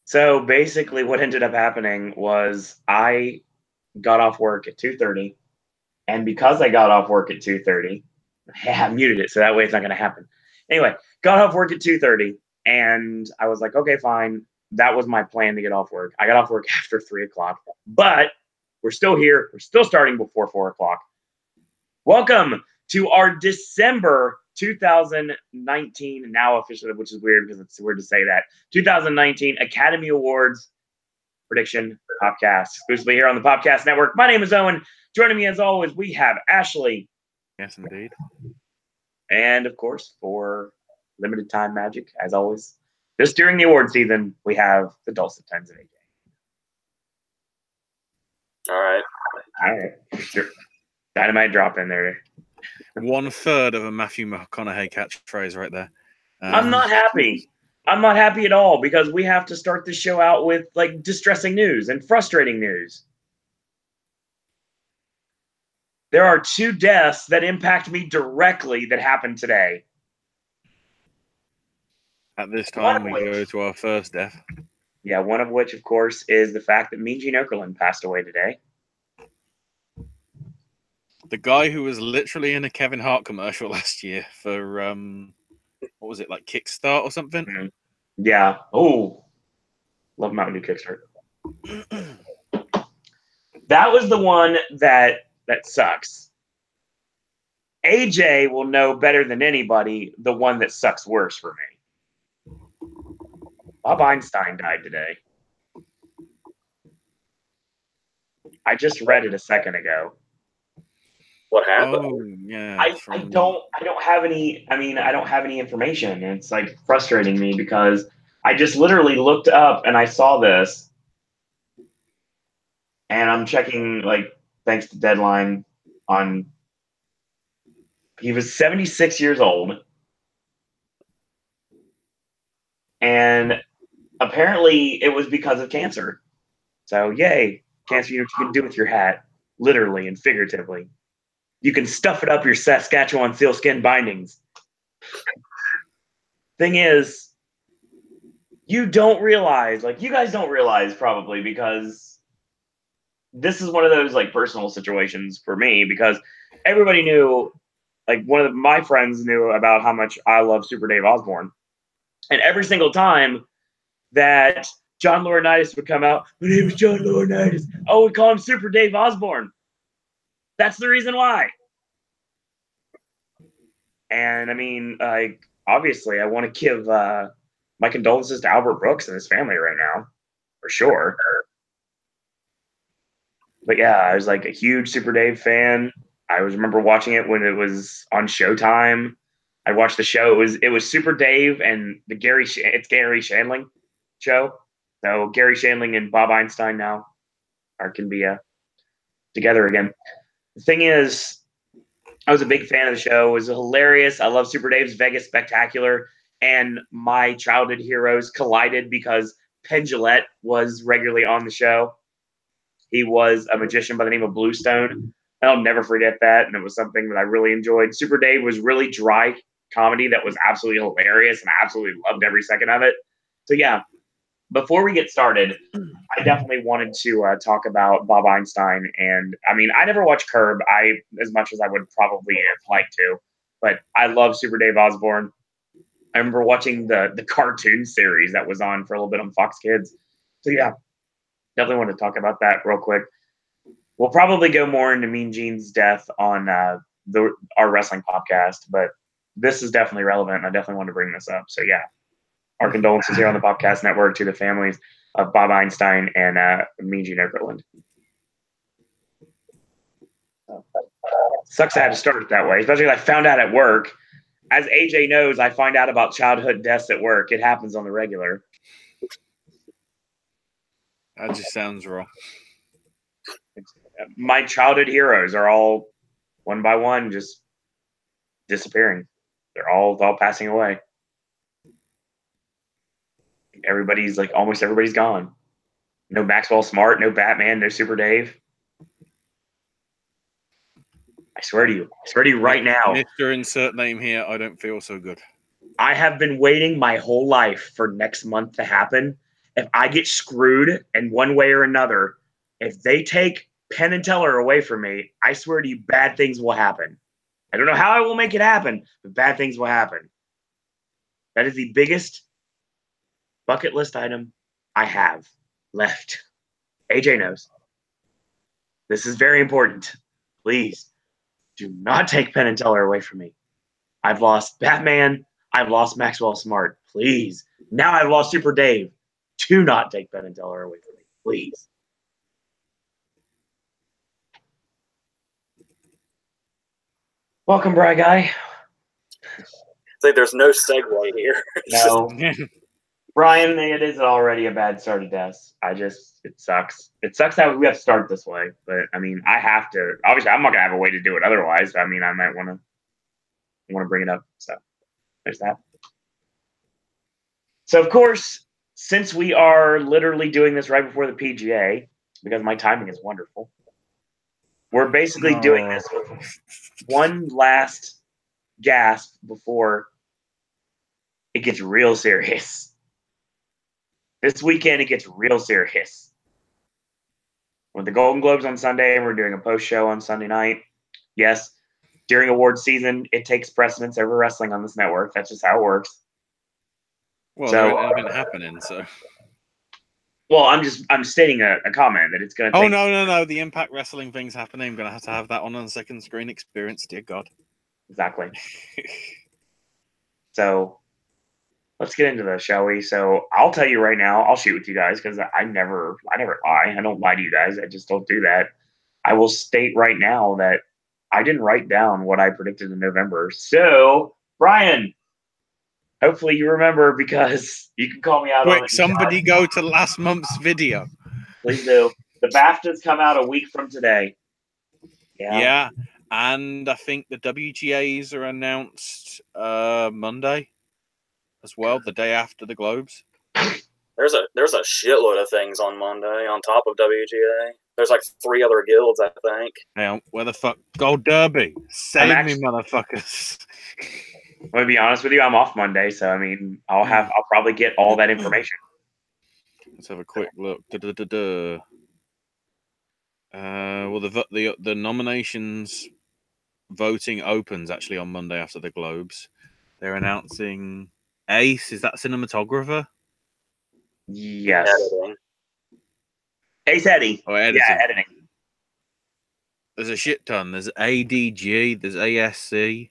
So basically, what ended up happening was I got off work at 2:30, and because I got off work at 2:30, I muted it so that way it's not going to happen. Anyway, got off work at 2:30, and I was like, okay, fine. That was my plan to get off work. I got off work after 3 o'clock, but we're still here. We're still starting before 4 o'clock. Welcome to our December 2019, now officially, which is weird because it's weird to say that, 2019 Academy Awards prediction podcast, exclusively here on the Popcast Network. My name is Owen. Joining me as always, we have Ashley. Yes, indeed. And of course, for limited time magic, as always, just during the award season, we have the dulcet tones of AJ. All right. Sure. Dynamite drop in there. 1/3 of a Matthew McConaughey catchphrase right there. I'm not happy. I'm not happy at all because we have to start the show out with like distressing news and frustrating news. There are 2 deaths that impact me directly that happened today. At this time, we go to our first death. Yeah, one of which, of course, is the fact that Mean Gene Okerlund passed away today. The guy who was literally in a Kevin Hart commercial last year for, what was it, like Kickstart or something? Mm-hmm. Yeah. Oh, love Mountain Dew Kickstart. That was the one that sucks. AJ will know better than anybody the one that sucks worse for me. Bob Einstein died today. I just read it a second ago. What happened? Oh, yeah. I don't have any. I mean, I don't have any information. And it's like frustrating me because I just literally looked up and I saw this, and I'm checking like thanks to Deadline on. He was 76 years old, and apparently it was because of cancer. So yay, cancer! You know what you can do with your hat, literally and figuratively. You can stuff it up your Saskatchewan sealskin bindings. Thing is, you don't realize, like you guys don't realize probably because this is one of those like personal situations for me because everybody knew, like one of my friends knew about how much I love Super Dave Osborne. And every single time that John Laurinaitis would come out, my name is John Laurinaitis. Oh, we call him Super Dave Osborne. That's the reason why. And I mean, like, obviously, I want to give my condolences to Albert Brooks and his family right now, for sure. But yeah, I was like a huge Super Dave fan. I remember watching it when it was on Showtime. I watched the show. It was Super Dave and the Gary Shandling show. So Gary Shandling and Bob Einstein now can be together again. The thing is, I was a big fan of the show. It was hilarious. I love Super Dave's Vegas Spectacular, and my childhood heroes collided because Penn Jillette was regularly on the show. He was a magician by the name of Bluestone. I'll never forget that, and it was something that I really enjoyed. Super Dave was really dry comedy that was absolutely hilarious, and I absolutely loved every second of it. So yeah, before we get started, I definitely wanted to talk about Bob Einstein. And I mean, I never watched Curb as much as I would probably have liked to, but I love Super Dave Osborne. I remember watching the cartoon series that was on for a little bit on Fox Kids. So yeah, definitely want to talk about that real quick. We'll probably go more into Mean Gene's death on our wrestling podcast, but this is definitely relevant. I definitely want to bring this up. So yeah, our condolences here on the Popcast Network to the families of Bob Einstein and Mean Gene Okerlund. Sucks I had to start it that way, especially I found out at work. As AJ knows, I find out about childhood deaths at work. It happens on the regular. That just sounds wrong. My childhood heroes are all one by one just disappearing. They're all passing away. Almost everybody's gone. No Maxwell Smart, no Batman, no Super Dave. I swear to you right now. Mr. Insert Name here, I don't feel so good. I have been waiting my whole life for next month to happen, if I get screwed in one way or another, if they take Penn and Teller away from me, I swear to you, bad things will happen. I don't know how I will make it happen, but bad things will happen. That is the biggest bucket list item I have left. AJ knows. This is very important. Please do not take Penn and Teller away from me. I've lost Batman. I've lost Maxwell Smart. Please. Now I've lost Super Dave. Do not take Penn and Teller away from me. Please. Welcome, Bry Guy. It's like there's no segue here. No. Brian, it is already a bad start to death. It sucks. It sucks that we have to start this way. But, I mean, I have to. Obviously, I'm not going to have a way to do it otherwise. I mean, I might want to bring it up. So, there's that. So, of course, since we are literally doing this right before the PGA, because my timing is wonderful, we're basically doing this with one last gasp before it gets real serious. This weekend, it gets real serious. With the Golden Globes on Sunday, and we're doing a post show on Sunday night. Yes, during award season, it takes precedence over wrestling on this network. That's just how it works. Well, there ain't anything happening, so. Well, I'm stating a comment that it's going to take. Oh, no. The Impact Wrestling thing's happening. I'm going to have that on the second screen experience. Dear God. Exactly. So let's get into this, shall we? So I'll tell you right now, I'll shoot with you guys because I never lie. I don't lie to you guys. I just don't do that. I will state right now that I didn't write down what I predicted in November. So, Brian, hopefully you remember because you can call me out on it. Quick, somebody go to last month's video. Please do. The BAFTAs come out a week from today. Yeah. And I think the WGAs are announced Monday as well, the day after the Globes. There's a shitload of things on Monday on top of WGA. There's like 3 other guilds, I think. Hang on, where the fuck? Gold Derby. Save me, motherfuckers. I'm going to be honest with you, I'm off Monday, so I mean, I'll probably get all that information. Let's have a quick look. Well, the nominations voting opens actually on Monday after the Globes. They're announcing Ace. Is that cinematographer? Yes. Editing. Ace Eddie. Oh, editing. Yeah, editing. There's a shit ton. There's ADG, there's ASC,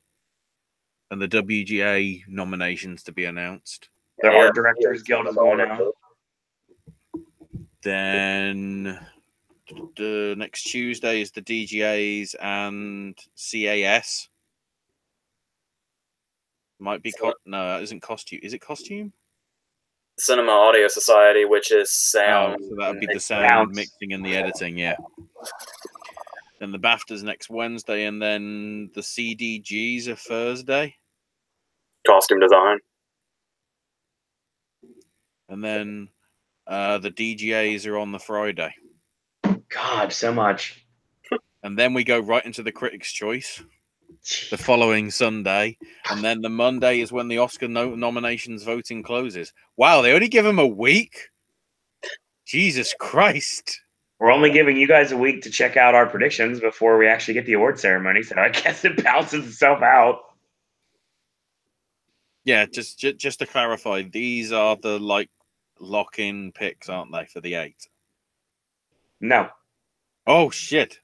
and the WGA nominations to be announced. There are Directors Guild as well now. Then the next Tuesday is the DGAs and CAS. Might be no, that isn't costume. Is it costume? Cinema Audio Society, which is sound. Oh, so that would be the sound mixing and the editing, yeah. Then the BAFTAs next Wednesday, and then the CDGs are Thursday. Costume design. And then the DGAs are on the Friday. God, so much. And then we go right into the Critics' Choice the following Sunday. And then the Monday is when the Oscar nominations voting closes. Wow, they only give them a week? Jesus Christ. We're only giving you guys a week to check out our predictions before we actually get the award ceremony, so I guess it balances itself out. Yeah, just to clarify, these are the lock-in picks, aren't they, for the 8? No. Oh, shit.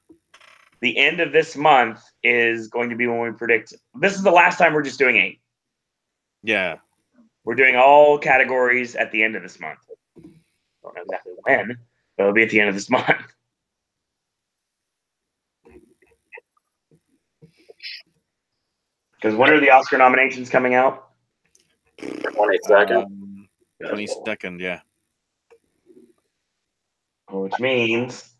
The end of this month is going to be when we predict. This is the last time we're just doing 8. Yeah. We're doing all categories at the end of this month. Don't know exactly when, but it'll be at the end of this month. Because when are the Oscar nominations coming out? 22nd. 22nd, yeah. Which means...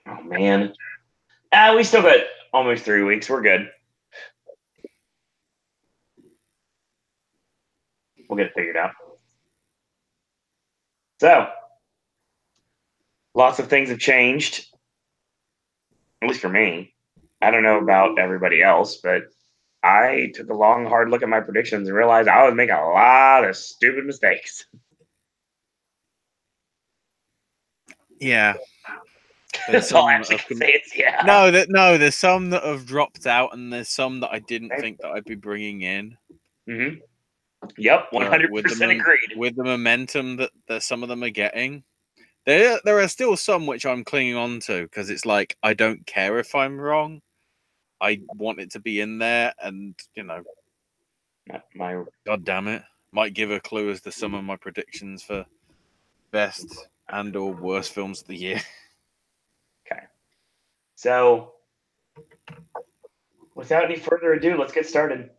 Oh, man. We still got almost 3 weeks. We're good. We'll get it figured out. So, lots of things have changed, at least for me. I don't know about everybody else, but I took a long, hard look at my predictions and realized I was making a lot of stupid mistakes. Yeah. That's all I actually can say. It's No, there's some that have dropped out, and there's some that I didn't think that I'd be bringing in. Mm-hmm. Yep, 100% agreed. With the momentum that some of them are getting, there are still some which I'm clinging on to because it's like I don't care if I'm wrong. I want it to be in there, and God damn it, might give a clue as to some of my predictions for best and/or worst films of the year. Okay, so without any further ado, let's get started.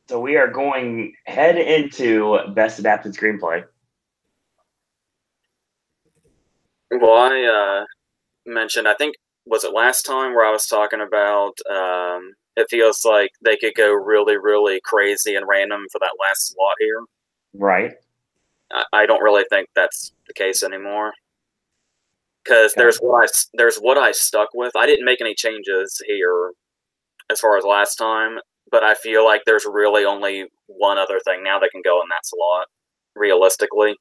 So we are going head into best adapted screenplay. Well, I mentioned, I think, was it last time where I was talking about it feels like they could go really, really crazy and random for that last slot here. Right. I don't really think that's the case anymore. Because there's what I stuck with. I didn't make any changes here as far as last time, but I feel like there's really only one other thing now that can go in that slot, realistically.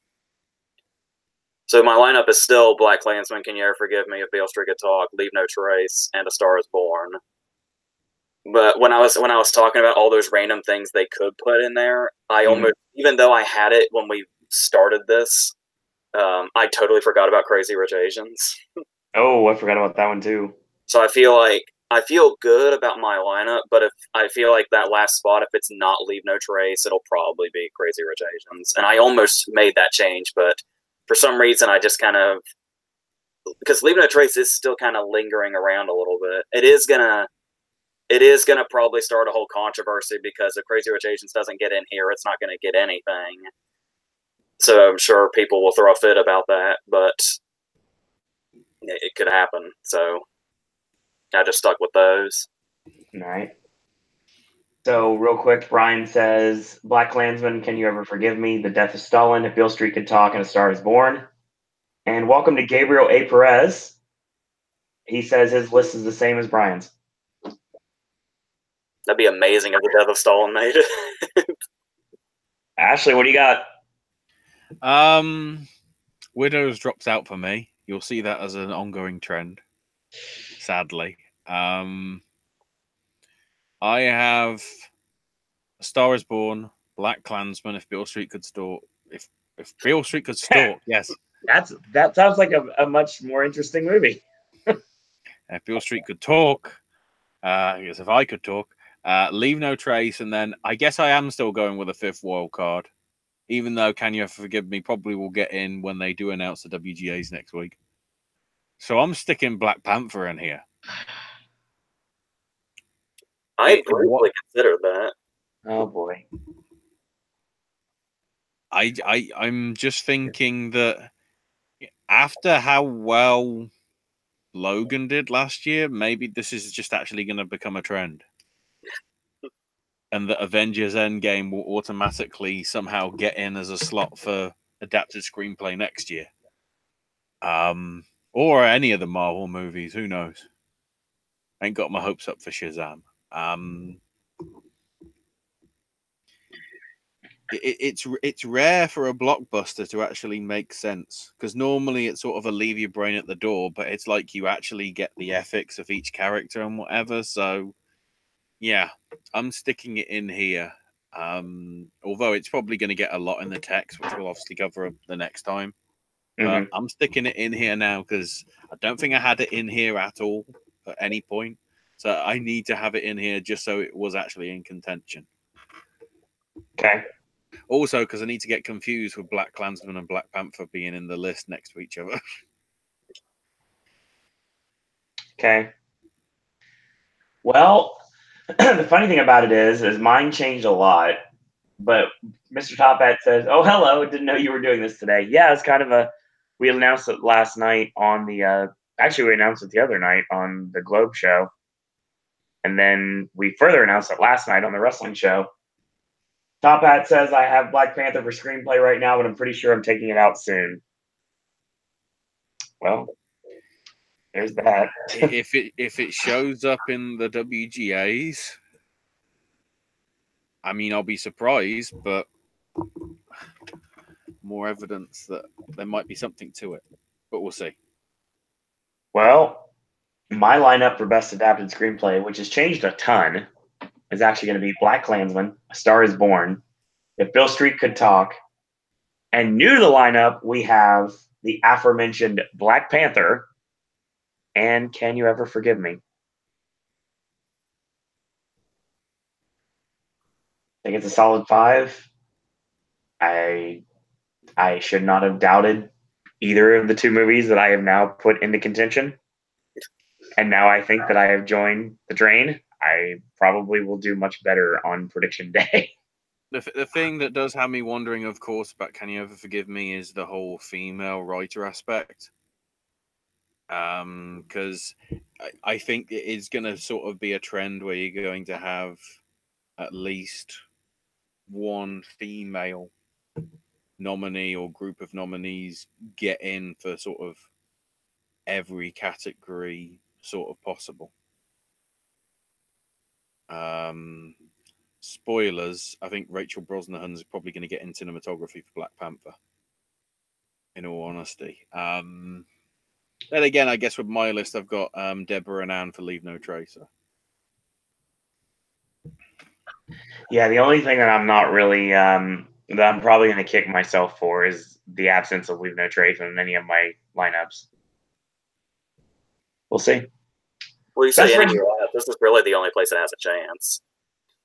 So my lineup is still Black Klansman, Can You Ever Forgive Me, If Beale Street Could Talk, Leave No Trace, and A Star Is Born. But when I was talking about all those random things they could put in there, I almost, even though I had it when we started this, I totally forgot about Crazy Rich Asians. Oh, I forgot about that one too. So I feel good about my lineup, but if I feel like that last spot, if it's not Leave No Trace, it'll probably be Crazy Rich Asians. And I almost made that change, but for some reason I just kind of, because Leave No Trace is still kind of lingering around a little bit. It is gonna probably start a whole controversy because if Crazy Rich Asians doesn't get in here, it's not gonna get anything. So I'm sure people will throw a fit about that, but it could happen. So I just stuck with those. All right. So real quick, Brian says, Black Klansman, Can You Ever Forgive Me? The Death of Stalin, If Beale Street Could Talk, and A Star Is Born. And welcome to Gabriel A. Perez. He says his list is the same as Brian's. That'd be amazing if the Death of Stalin made it. Ashley, what do you got? Widows drops out for me. You'll see that as an ongoing trend, sadly. I have A Star Is Born, Black Klansman, If Beale Street Could Stalk. If Beale Street Could Stalk, yes. That sounds like a much more interesting movie. If Beale Street Could Talk, I guess if I could talk, Leave No Trace, and then I guess I am still going with a fifth wild card, even though Can You Ever Forgive Me probably will get in when they do announce the WGAs next week. So I'm sticking Black Panther in here. I briefly considered that. Oh boy. I'm just thinking that after how well Logan did last year, maybe this is just actually going to become a trend. And that Avengers Endgame will automatically somehow get in as a slot for adapted screenplay next year. Or any of the Marvel movies, who knows? Ain't got my hopes up for Shazam. It's rare for a blockbuster to actually make sense, because normally it's sort of a leave your brain at the door, but it's like you actually get the ethics of each character and whatever. So yeah, I'm sticking it in here. Although it's probably going to get a lot in the text, which we'll obviously cover the next time. But I'm sticking it in here now because I don't think I had it in here at all at any point. So I need to have it in here just so it was actually in contention. Okay. Also, because I need to get confused with Black Klansman and Black Panther being in the list next to each other. Okay. Well, the funny thing about it is mine changed a lot. But Mr. Top Hat says, "Oh, hello! Didn't know you were doing this today." Yeah, it's kind of we announced it last night on the. Actually, we announced it the other night on the Globe show, and then we further announced it last night on the wrestling show. Top Hat says, "I have Black Panther for screenplay right now, but I'm pretty sure I'm taking it out soon." Well, There's that. if it shows up in the WGAs, I mean, I'll be surprised, but more evidence that there might be something to it. But we'll see. Well, my lineup for best adapted screenplay, which has changed a ton, is actually going to be Black Klansman, A Star Is Born, If Bill Street Could Talk, and new to the lineup we have the aforementioned Black Panther and Can You Ever Forgive Me? I think it's a solid 5. I should not have doubted either of the two movies that I have now put into contention. And now I think that I have joined the train. I probably will do much better on prediction day. The thing that does have me wondering, of course, about Can You Ever Forgive Me is the whole female writer aspect. Because I think it is going to sort of be a trend where you're going to have at least one female nominee or group of nominees get in for sort of every category sort of possible. Spoilers, I think Rachel Brosnahan's probably going to get in cinematography for Black Panther, in all honesty. Then again, I guess with my list, I've got Deborah and Anne for Leave No Tracer. Yeah, the only thing that I'm not really that I'm probably going to kick myself for is the absence of Leave No Trace in any of my lineups. We'll see. Well, you say anyway, this is really the only place that has a chance.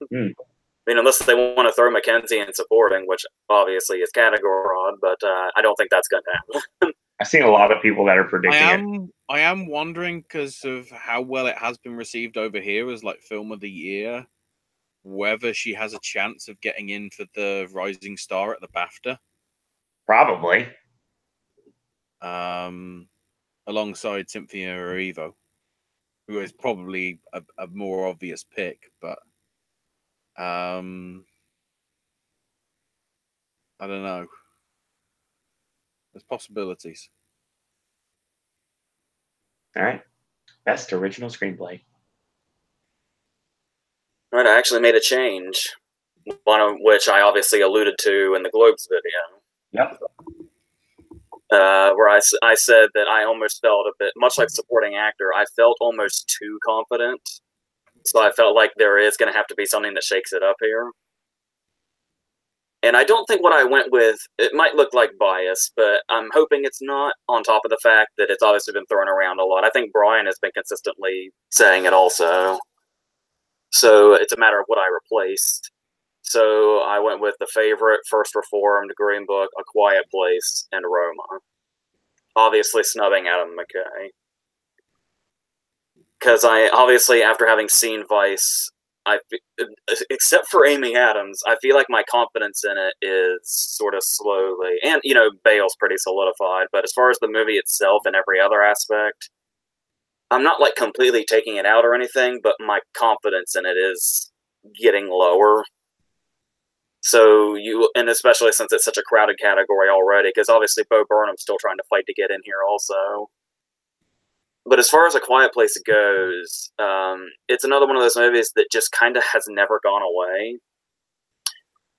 I mean, unless they want to throw Mackenzie in supporting, which obviously is category odd, but I don't think that's going to happen. I've seen a lot of people that are predicting it. I am wondering, because of how well it has been received over here as like film of the year, whether she has a chance of getting in for the Rising Star at the BAFTA. Probably. Alongside Cynthia Erivo, who is probably a more obvious pick, but I don't know. There's possibilities. All right. Best original screenplay. All right, I actually made a change, one of which I obviously alluded to in the Globes video. Yep. Where I said that I almost felt a bit, much like supporting actor, I felt almost too confident. So I felt like there is going to have to be something that shakes it up here. And I don't think what I went with, it might look like bias, but I'm hoping it's not, on top of the fact that it's obviously been thrown around a lot. I think Brian has been consistently saying it also. So it's a matter of what I replaced. So I went with The Favorite, First Reformed, Green Book, A Quiet Place, and Roma. Obviously snubbing Adam McKay. Because I, obviously, after having seen Vice, except for Amy Adams, I feel like my confidence in it is sort of slowly, and, you know, Bale's pretty solidified, but as far as the movie itself and every other aspect, I'm not, like, completely taking it out or anything, but my confidence in it is getting lower. So and especially since it's such a crowded category already, because obviously Bo Burnham's still trying to fight to get in here also. But as far as A Quiet Place goes, it's another one of those movies that just kind of has never gone away.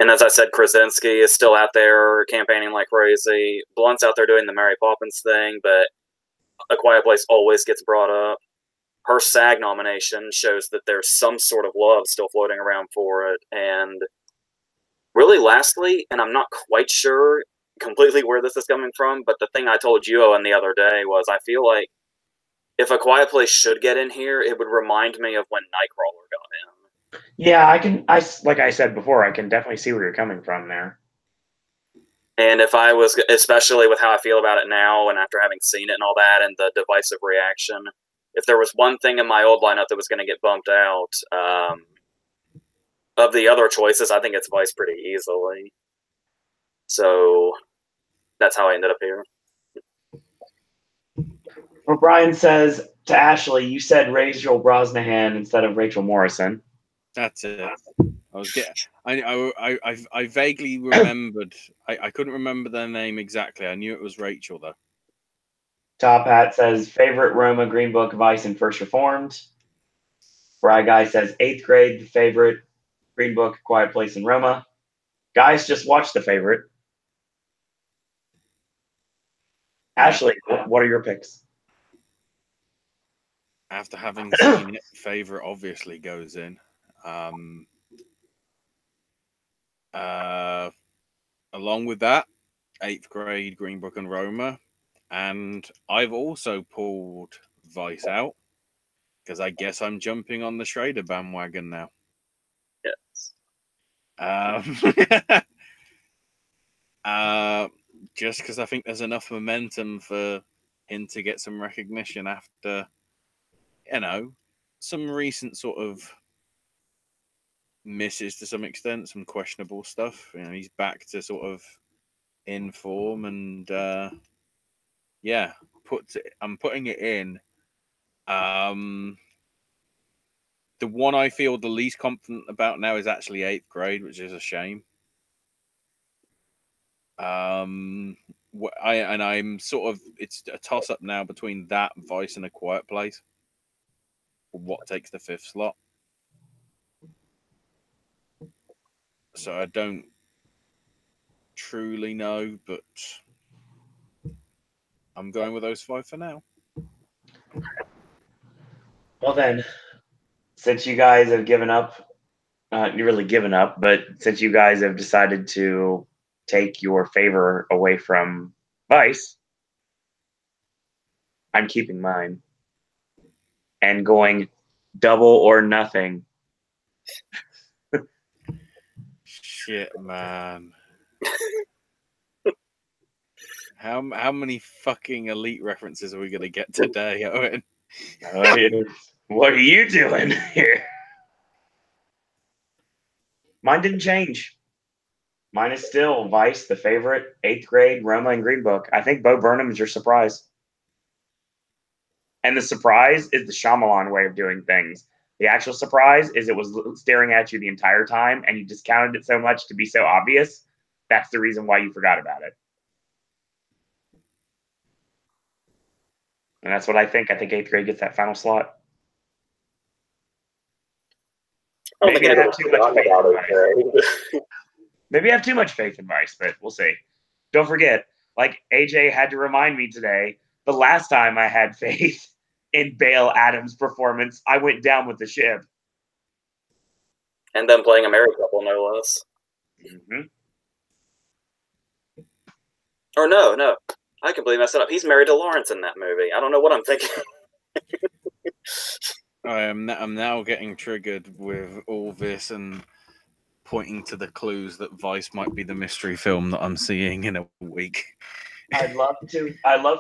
And as I said, Krasinski is still out there campaigning like crazy. Blunt's out there doing the Mary Poppins thing, but A Quiet Place always gets brought up. Her SAG nomination shows that there's some sort of love still floating around for it. And really, lastly, and I'm not quite sure completely where this is coming from, but the thing I told you, Owen, the other day was I feel like if A Quiet Place should get in here, it would remind me of when Nightcrawler got in. Yeah, like I said before, I can definitely see where you're coming from there. And if I was, especially with how I feel about it now and after having seen it and all that and the divisive reaction, if there was one thing in my old lineup that was going to get bumped out, of the other choices, I think it's Vice pretty easily. So that's how I ended up here. Well, Brian says to Ashley, you said Rachel Brosnahan instead of Rachel Morrison. That's it. I vaguely remembered. I couldn't remember their name exactly. I knew it was Rachel though. Top Hat says favorite Roma, Green Book, Vice, and First Reformed. Bry Guy says 8th grade, the favorite, Green Book, Quiet Place, and Roma. Guys, just watch the favorite. Ashley, what are your picks? After having seen it, favorite obviously goes in. Along with that, 8th grade, Green Book and Roma. And I've also pulled Vice out because I guess I'm jumping on the Schrader bandwagon now. Yes. Just because I think there's enough momentum for him to get some recognition after, some recent sort of misses to some extent, some questionable stuff. He's back to sort of in form, and I'm putting it in. The one I feel the least confident about now is actually 8th grade, which is a shame. I'm sort of, it's a toss up now between that, Vice, and A Quiet Place. What takes the 5th slot? So I don't truly know, but I'm going with those 5 for now. Well then, since you guys have given up, not really given up, but since you guys have decided to take your favor away from Vice, I'm keeping mine and going double or nothing. Shit, man. How many fucking elite references are we going to get today, Owen? What are you doing here? Mine didn't change. Mine is still Vice, the favorite, 8th grade, Roma, and Green Book. I think Bo Burnham is your surprise. And the surprise is the Shyamalan way of doing things. The actual surprise is it was staring at you the entire time, and you discounted it so much to be so obvious. That's the reason why you forgot about it. And that's what I think. I think 8th grade gets that final slot. Maybe I have too much faith in Vice. Maybe I have too much faith in Vice, but we'll see. Don't forget, like AJ had to remind me today, the last time I had faith in Bale Adams' performance, I went down with the ship. And then playing a married couple, no less. Mm-hmm. Or no. I completely messed it up. He's married to Lawrence in that movie. I don't know what I'm thinking. I'm now getting triggered with all this and pointing to the clues that Vice might be the mystery film that I'm seeing in a week. I'd love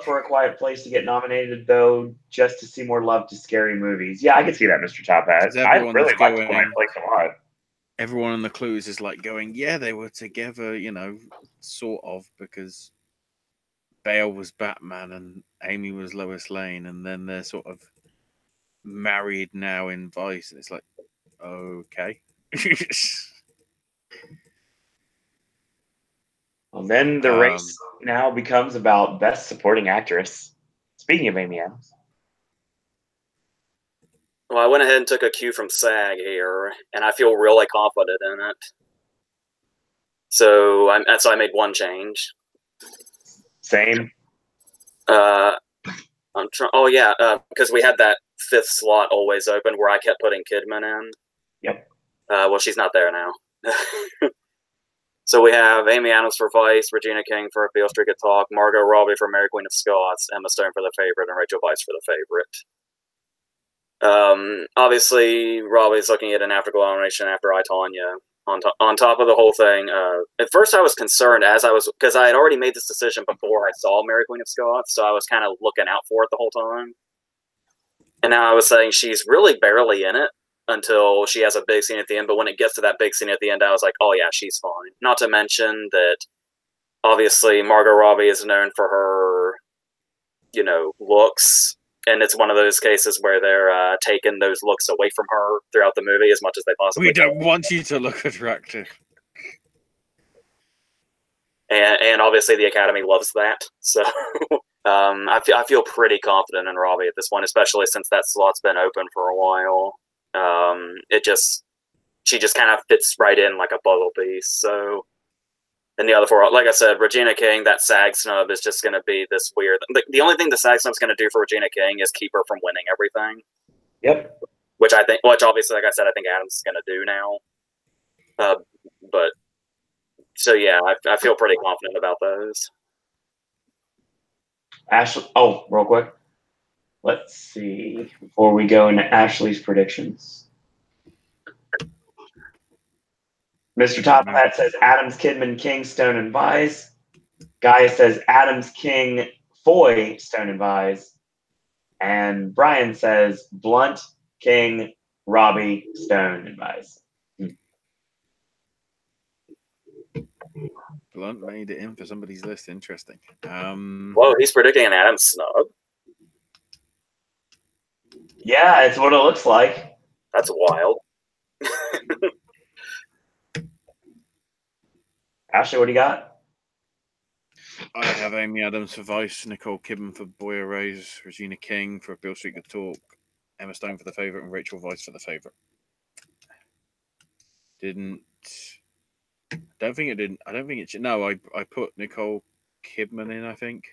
for A Quiet Place to get nominated, though, just to see more love to scary movies. Yeah, I can see that, Mr. Top Hat. I really like A Quiet Place a lot. Everyone in the clues is like going, yeah, they were together, sort of, because Bale was Batman and Amy was Lois Lane, and then they're sort of married now in Vice, and it's like, okay. Well, then the race now becomes about Best Supporting Actress. Speaking of Amy Adams. Well, I went ahead and took a cue from SAG here, and I feel really confident in it. So I made one change. Same. I'm trying. Oh yeah, because we had that 5th slot always open where I kept putting Kidman in. Yep. Well, she's not there now. So we have Amy Adams for Vice, Regina King for Beale Street Could Talk, Margot Robbie for Mary Queen of Scots, Emma Stone for The Favorite, and Rachel Weisz for The Favorite. Obviously, Robbie's looking at an Afterglow nomination after I, Tonya. On top of the whole thing, at first I was concerned because I had already made this decision before I saw Mary Queen of Scots, so I was kind of looking out for it the whole time. And now I was saying she's really barely in it until she has a big scene at the end, but when it gets to that big scene at the end, I was like, oh yeah, she's fine. Not to mention that, obviously, Margot Robbie is known for her, looks, and it's one of those cases where they're taking those looks away from her throughout the movie as much as they possibly can. We don't want you to look attractive. And obviously the Academy loves that, so I feel pretty confident in Robbie at this point, especially since that slot's been open for a while. She just kind of fits right in like a puzzle piece. So, and the other four, like I said, Regina King, that SAG snub is just going to be this weird. The only thing the SAG snub's going to do for Regina King is keep her from winning everything. Yep. Which obviously, like I said, I think Adams is going to do now. But so yeah, I feel pretty confident about those. Ashley. Oh, real quick. Let's see before we go into Ashley's predictions. Mr. Top Hat says Adams, Kidman, King, Stone, and Vise. Guy says Adams, King, Foy, Stone, and Vise. And Brian says Blunt, King, Robbie, Stone, and Vise. Blunt made it in for somebody's list. Interesting. Whoa, he's predicting an Adams snub. Yeah, it's what it looks like. That's wild. Ashley, what do you got? I have Amy Adams for Vice, Nicole Kidman for Boy Erase, Regina King for Bill Street Could Talk, Emma Stone for The Favourite, and Rachel Weisz for The Favourite. I don't think it should. No, I put Nicole Kidman in, I think.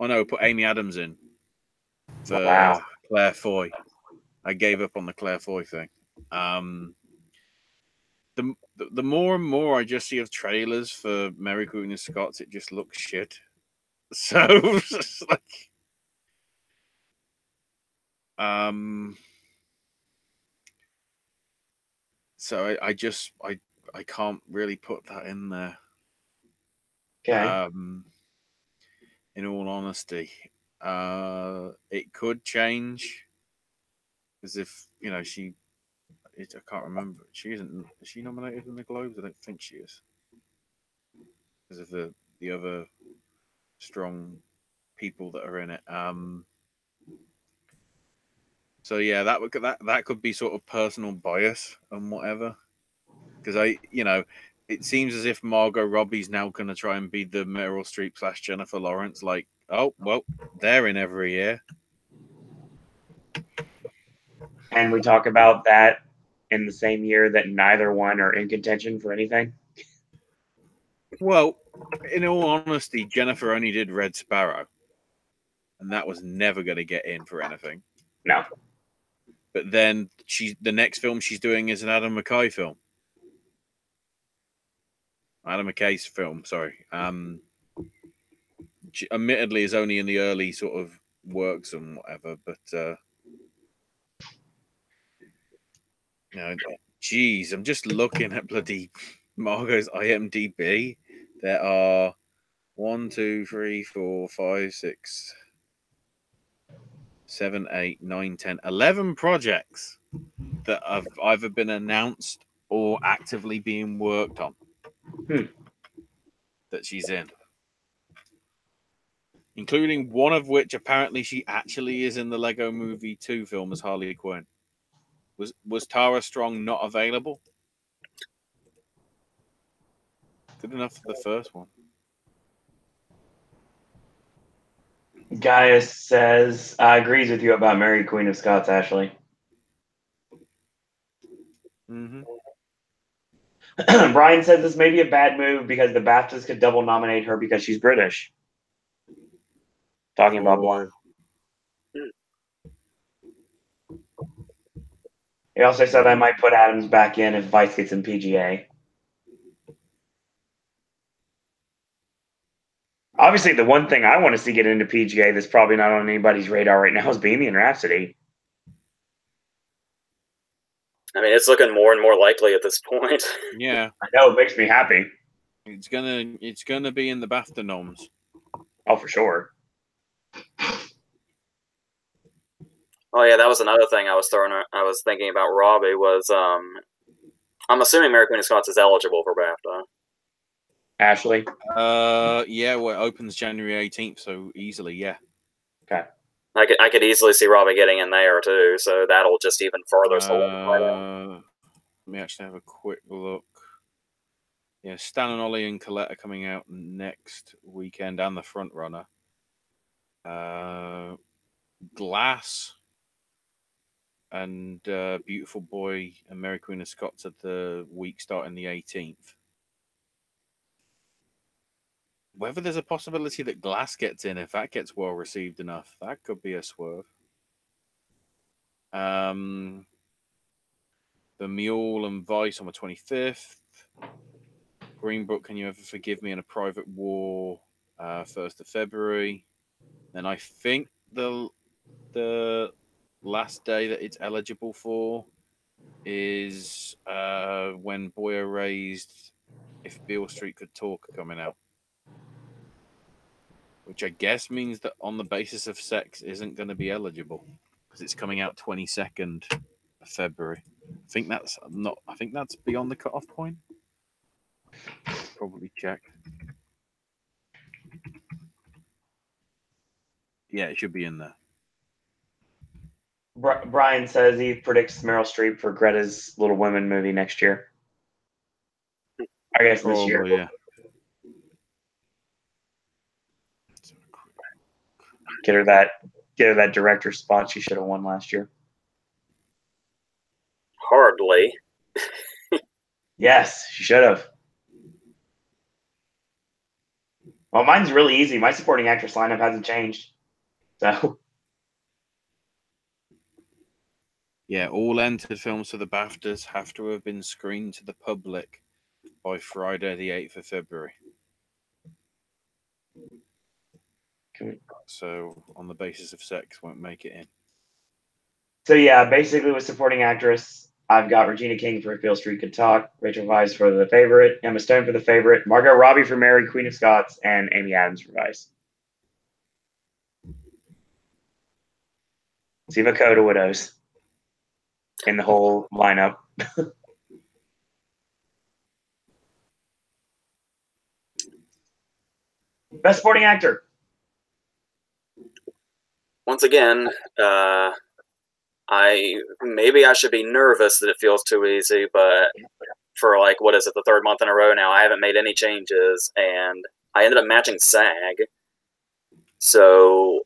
Oh no, I put Amy Adams in for Claire Foy. I gave up on the Claire Foy thing. The more and more I just see of trailers for Mary Queen of Scots, it just looks shit. So it's like, so I can't really put that in there. Okay. In all honesty, it could change, because if I can't remember. She isn't. Is she nominated in the Globes? I don't think she is, because of the other strong people that are in it. So yeah, that could be sort of personal bias and whatever. Because it seems as if Margot Robbie's now going to try and be the Meryl Streep / Jennifer Lawrence. Like, oh well, they're in every year. And we talk about that in the same year that neither one are in contention for anything. Well, in all honesty, Jennifer only did Red Sparrow, and that was never going to get in for anything. No. But then the next film she's doing is an Adam McKay film. Adam McKay's film, sorry. She admittedly is only in the early sort of works and whatever, but geez, I'm just looking at bloody Margot's IMDb. There are 1, 2, 3, 4, 5, 6, 7, 8, 9, 10, 11 projects that have either been announced or actively being worked on that she's in, including one of which apparently she actually is in the Lego Movie 2 film as Harley Quinn. Was Tara Strong not available? Good enough for the first one. Gaius says, agrees with you about Mary Queen of Scots, Ashley. Mm-hmm. Brian says this may be a bad move because the BAFTAs could double nominate her because she's British. Talking about Blunt. He also said I might put Adams back in if Vice gets in PGA. Obviously, the one thing I want to see get into PGA that's probably not on anybody's radar right now is Bohemian Rhapsody. I mean, it's looking more and more likely at this point. Yeah, I know, it makes me happy. It's gonna be in the BAFTA noms. Oh, for sure. Oh yeah, that was another thing I was thinking about Robbie was I'm assuming Mary Queen of Scots is eligible for BAFTA. Ashley? Yeah, well, it opens January 18th, so easily, yeah. Okay. I could easily see Robbie getting in there too, so that'll just even further solidify that. Let me actually have a quick look. Yeah, Stan and Ollie and Colette are coming out next weekend, and the front runner. Glass and Beautiful Boy and Mary Queen of Scots at the week starting the 18th. Whether there's a possibility that Glass gets in, if that gets well received enough, that could be a swerve. The Mule and Vice on the 25th. Green Book, Can You Ever Forgive Me, and A Private War, 1st of February. Then I think the last day that it's eligible for is when Boyer raised If Beale Street Could Talk coming out. Which I guess means that On the Basis of Sex isn't going to be eligible because it's coming out 22nd of February. I think that's beyond the cutoff point. Probably check. Yeah, it should be in there. Brian says he predicts Meryl Streep for Greta's Little Women movie next year. I guess this year. Yeah. Get her that director spot she should have won last year. Hardly. Yes, she should have. Well, mine's really easy. My supporting actress lineup hasn't changed. So. Yeah, all entered films for the BAFTAs have to have been screened to the public by Friday, the 8th of February. So, On the Basis of Sex won't make it in. So, yeah, basically with supporting actress, I've got Regina King for If Beale Street Could Talk, Rachel Weisz for The Favorite, Emma Stone for The Favorite, Margot Robbie for Mary, Queen of Scots, and Amy Adams for Vice. Siva Coda Widows in the whole lineup. Best supporting actor. Once again, I should be nervous that it feels too easy, but for like, what is it, the third month in a row now, I haven't made any changes, and I ended up matching SAG. So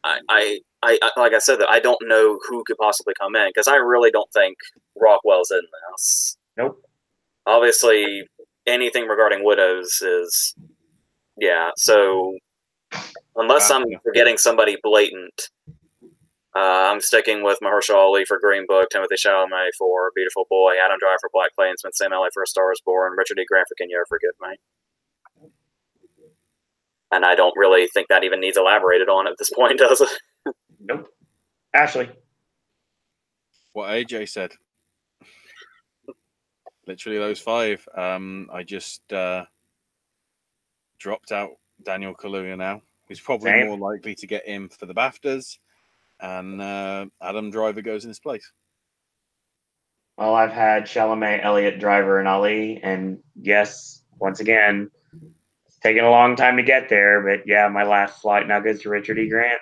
I like I said, that I don't know who could possibly come in because I really don't think Rockwell's in this. Nope. Obviously, anything regarding Widows is, yeah. So unless I'm forgetting somebody blatant, I'm sticking with Mahershala Ali for Green Book, Timothy Chalamet for Beautiful Boy, Adam Driver for Black Klansman, Sam Elliott for A Star Is Born, Richard E. Grant for Can You Ever Forgive Me? And I don't really think that even needs elaborated on at this point, does it? Nope. Ashley. What AJ said. Literally those five. I just dropped out Daniel Kaluuya now. He's probably more likely to get in for the BAFTAs. And Adam Driver goes in his place. Well, I've had Chalamet, Elliott, Driver, and Ali. And yes, once again, it's taken a long time to get there. But yeah, my last slot now goes to Richard E. Grant.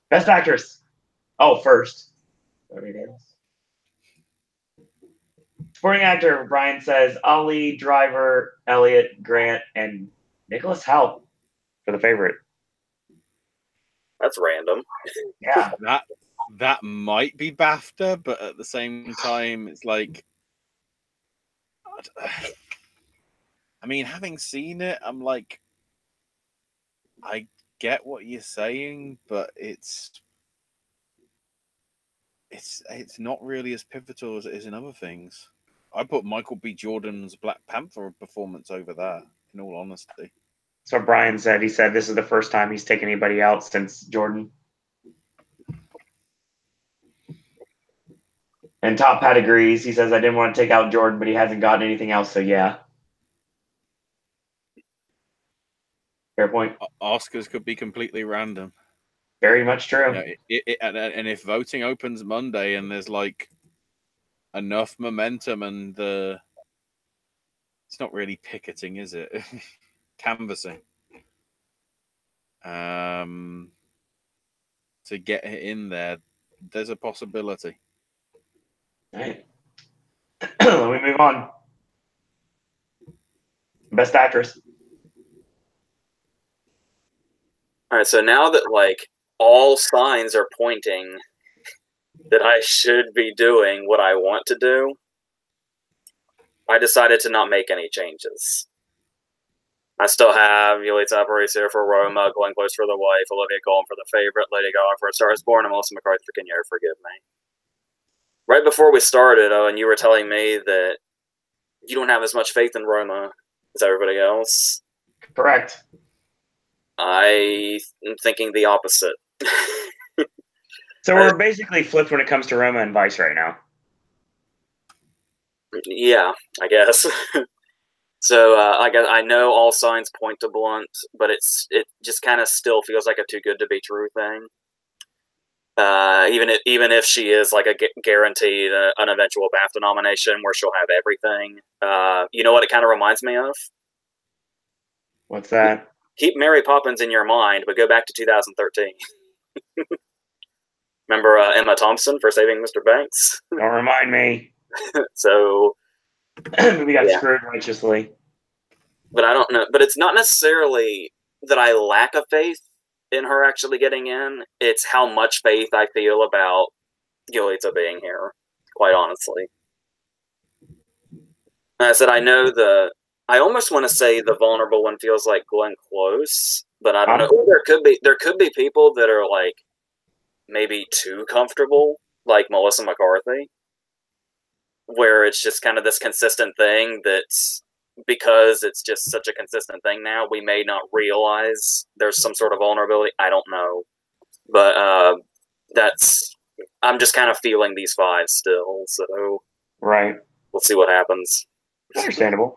Best actress. Oh, first. There it is. Supporting actor, Brian says Ali, Driver, Elliott, Grant, and Nicholas Hoult for The Favorite. That's random. Yeah. That might be BAFTA, but at the same time, it's like, I mean, having seen it, I'm like, I get what you're saying, but it's not really as pivotal as it is in other things. I put Michael B. Jordan's Black Panther performance over that, in all honesty. That's what Brian said. He said this is the first time he's taken anybody out since Jordan. And Top Hat agrees. He says, I didn't want to take out Jordan, but he hasn't gotten anything else, so yeah. Fair point. Oscars could be completely random. Very much true. And if voting opens Monday and there's like enough momentum and it's not really picketing, is it? Canvassing. To get it in there, there's a possibility. All right. Let me move on. Best actress. All right, so now that like all signs are pointing that I should be doing what I want to do, I decided to not make any changes. I still have Yulitsa Aparicio for Roma, Glenn Close for the wife, Olivia Colman for the favorite, Lady Gaga for A Star Is Born, and Melissa McCarthy for Can You Ever Forgive Me. Right before we started, and you were telling me that you don't have as much faith in Roma as everybody else. Correct. I am thinking the opposite. So we're basically flipped when it comes to Roma and Vice right now. Yeah, I guess. So I know all signs point to Blunt, but it just kind of still feels like a too good to be true thing. Even if she is like a guaranteed an eventual BAFTA nomination where she'll have everything. You know what it kind of reminds me of? What's that? Keep Mary Poppins in your mind, but go back to 2013. Remember Emma Thompson for Saving Mr. Banks? Don't remind me. So we got screwed righteously. But I don't know. But it's not necessarily that I lack a faith in her actually getting in. It's how much faith I feel about Yulitsa being here, quite honestly. And I said I know I almost want to say the vulnerable one feels like Glenn Close, but I don't know. There could be people that are like maybe too comfortable, like Melissa McCarthy, where it's just kind of this consistent thing that's because it's just such a consistent thing now, we may not realize there's some sort of vulnerability. I don't know. But I'm just kind of feeling these five still, so right. We'll see what happens. Understandable.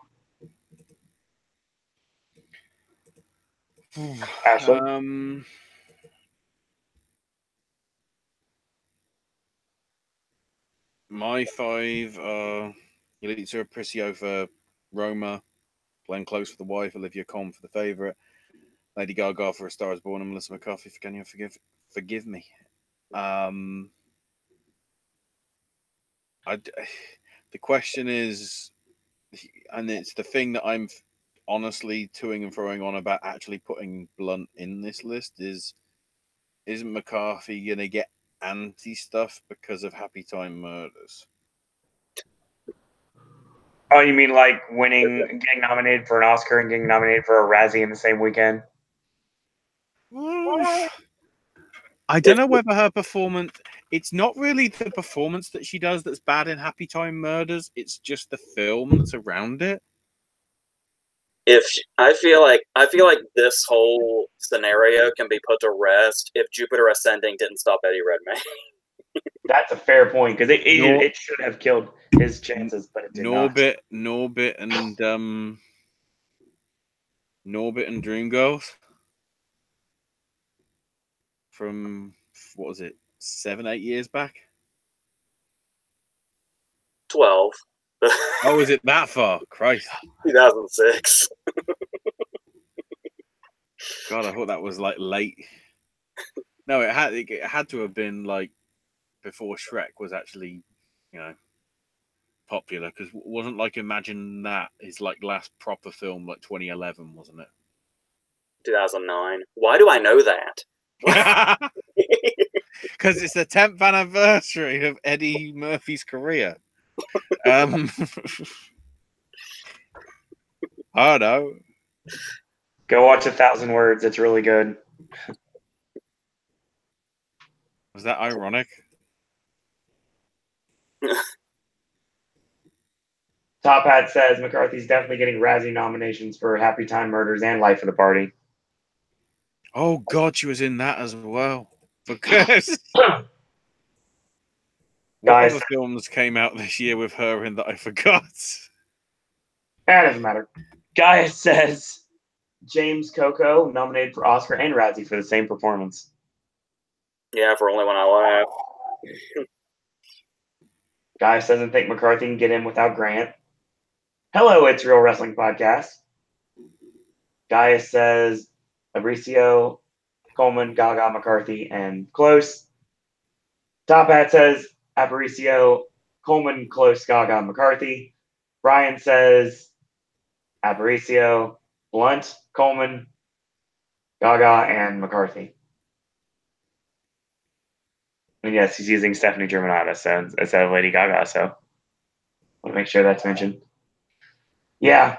Ashley? My five are Yulitsa Aparicio for Roma, Glenn Close for the wife, Olivia Colman for the favorite, Lady Gaga for A Star Is Born, and Melissa McCarthy for Can You Forgive Me. The question is, and it's the thing that I'm honestly toing and throwing on about actually putting Blunt in this list isn't McCarthy gonna get anti stuff because of Happy Time Murders? Oh, you mean like getting nominated for an Oscar and getting nominated for a Razzie in the same weekend? I don't know whether her performance. It's not really the performance that she does that's bad in Happy Time Murders. It's just the film that's around it. I feel like this whole scenario can be put to rest if Jupiter Ascending didn't stop Eddie Redmayne. That's a fair point because it should have killed his chances, but it did not. Norbit and Dreamgirls from what was it, 7-8 years back? 12. Oh, is it that far? Christ. 2006. God, I thought that was like late. No, it had to have been like before Shrek was actually, popular, because wasn't like Imagine That his like last proper film, like 2011, wasn't it? 2009. Why do I know that? Because it's the 10th anniversary of Eddie Murphy's career. I don't know. Go watch 1,000 Words. It's really good. Was that ironic? Top Hat says McCarthy's definitely getting Razzie nominations for Happy Time Murders and Life of the Party. Oh God, she was in that as well. Because what other films came out this year with her in that I forgot? That doesn't matter. Gaius says James Coco nominated for Oscar and Razzie for the same performance. Yeah, for Only When I Laugh. Gaius doesn't think McCarthy can get in without Grant. Hello, It's Real Wrestling Podcast. Gaius says Fabricio, Coleman, Gaga, McCarthy, and Close. Top Hat says Aparicio, Coleman, Close, Gaga, McCarthy. Brian says Aparicio, Blunt, Coleman, Gaga, and McCarthy. And yes, he's using Stephanie Germanotta instead of Lady Gaga, so I want to make sure that's mentioned. Yeah.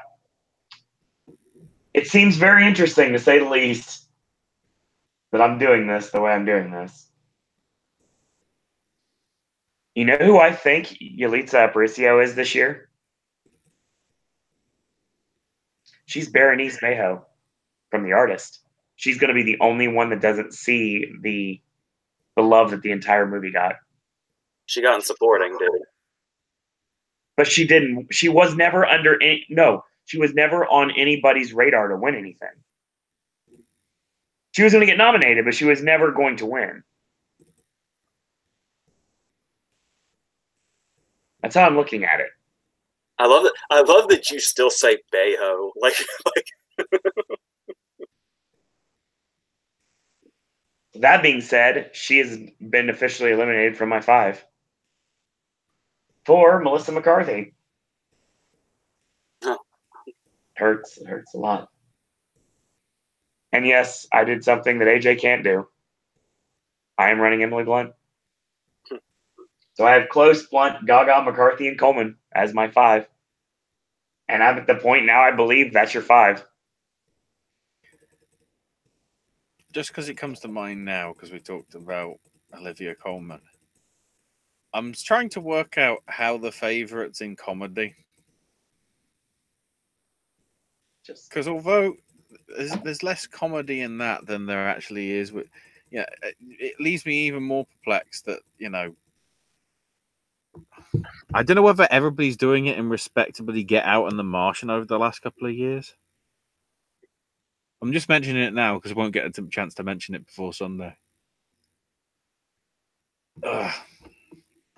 It seems very interesting, to say the least, that I'm doing this the way I'm doing this. You know who I think Yalitza Aparicio is this year? She's Berenice Mayo from The Artist. She's going to be the only one that doesn't see the love that the entire movie got. She got in supporting, dude. But she didn't. She was never she was never on anybody's radar to win anything. She was going to get nominated, but she was never going to win. That's how I'm looking at it. I love it. I love that you still say Bayho. Like. That being said, she has been officially eliminated from my 5. For Melissa McCarthy. Huh. Hurts. It hurts a lot. And yes, I did something that AJ can't do. I am running Emily Blunt. So I have Close, Blunt, Gaga, McCarthy, and Coleman as my 5. And I'm at the point now I believe that's your 5. Just because it comes to mind now, because we talked about Olivia Colman. I'm trying to work out how the favourites in comedy. Because although there's less comedy in that than there actually is, with, yeah, it leaves me even more perplexed that, you know, I don't know whether everybody's doing it in Respectably, Get Out, and The Martian over the last couple of years. I'm just mentioning it now because I won't get a chance to mention it before Sunday. Ugh.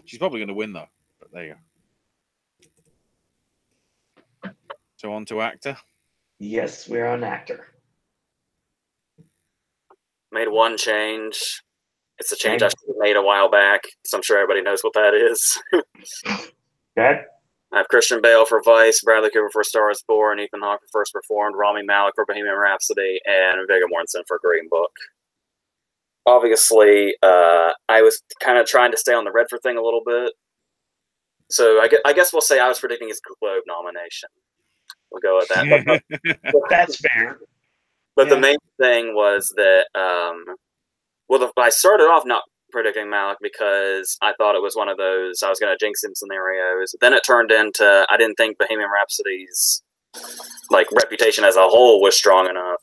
She's probably going to win, though. But there you go. So on to actor. Yes, we're on actor. Made one change. It's a change I should have made a while back, so I'm sure everybody knows what that is. Okay. I have Christian Bale for Vice, Bradley Cooper for Star is Born, Ethan Hawke for First Reformed, Rami Malek for Bohemian Rhapsody, and Viggo Mortensen for Green Book. Obviously, I was kind of trying to stay on the Redford thing a little bit. So I guess we'll say I was predicting his Globe nomination. We'll go with that. But that's fair. But the main thing was that, I started off not predicting Malik because I thought it was one of those I was going to jinx him scenarios. Then it turned into I didn't think Bohemian Rhapsody's reputation as a whole was strong enough.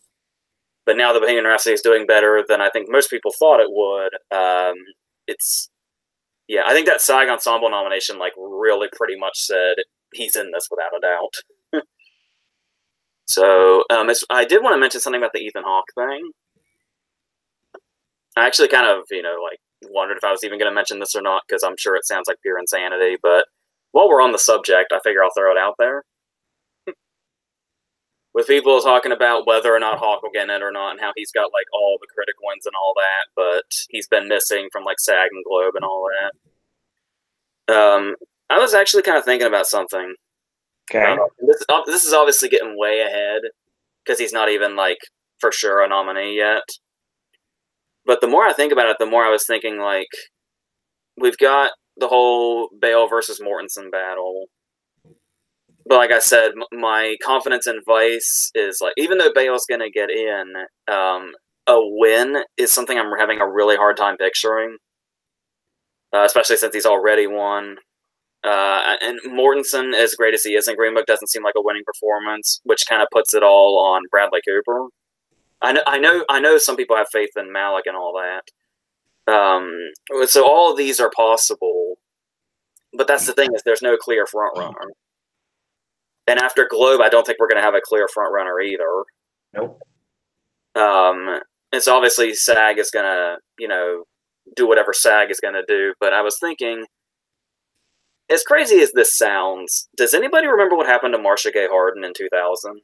But now the Bohemian Rhapsody is doing better than I think most people thought it would. I think that SAG Ensemble nomination really pretty much said he's in this without a doubt. So I did want to mention something about the Ethan Hawke thing. I actually kind of wondered if I was even going to mention this or not because I'm sure it sounds like pure insanity. But while we're on the subject, I figure I'll throw it out there. With people talking about whether or not Hawke will get in it or not, and how he's got all the critic wins and all that, but he's been missing from SAG and Globe and all that. I was actually kind of thinking about something. Okay. This is obviously getting way ahead because he's not even for sure a nominee yet. But the more I think about it, the more I was thinking we've got the whole Bale versus Mortensen battle. But like I said, my confidence in Vice is even though Bale's going to get in, a win is something I'm having a really hard time picturing, especially since he's already won. And Mortensen, as great as he is in Green Book, doesn't seem like a winning performance, which kind of puts it all on Bradley Cooper. I know some people have faith in Malik and all that. So all of these are possible, but that's the thing is there's no clear front runner. And after Globe, I don't think we're going to have a clear front runner either. Nope. And so obviously SAG is going to, do whatever SAG is going to do. But I was thinking, as crazy as this sounds, does anybody remember what happened to Marcia Gay Harden in 2000?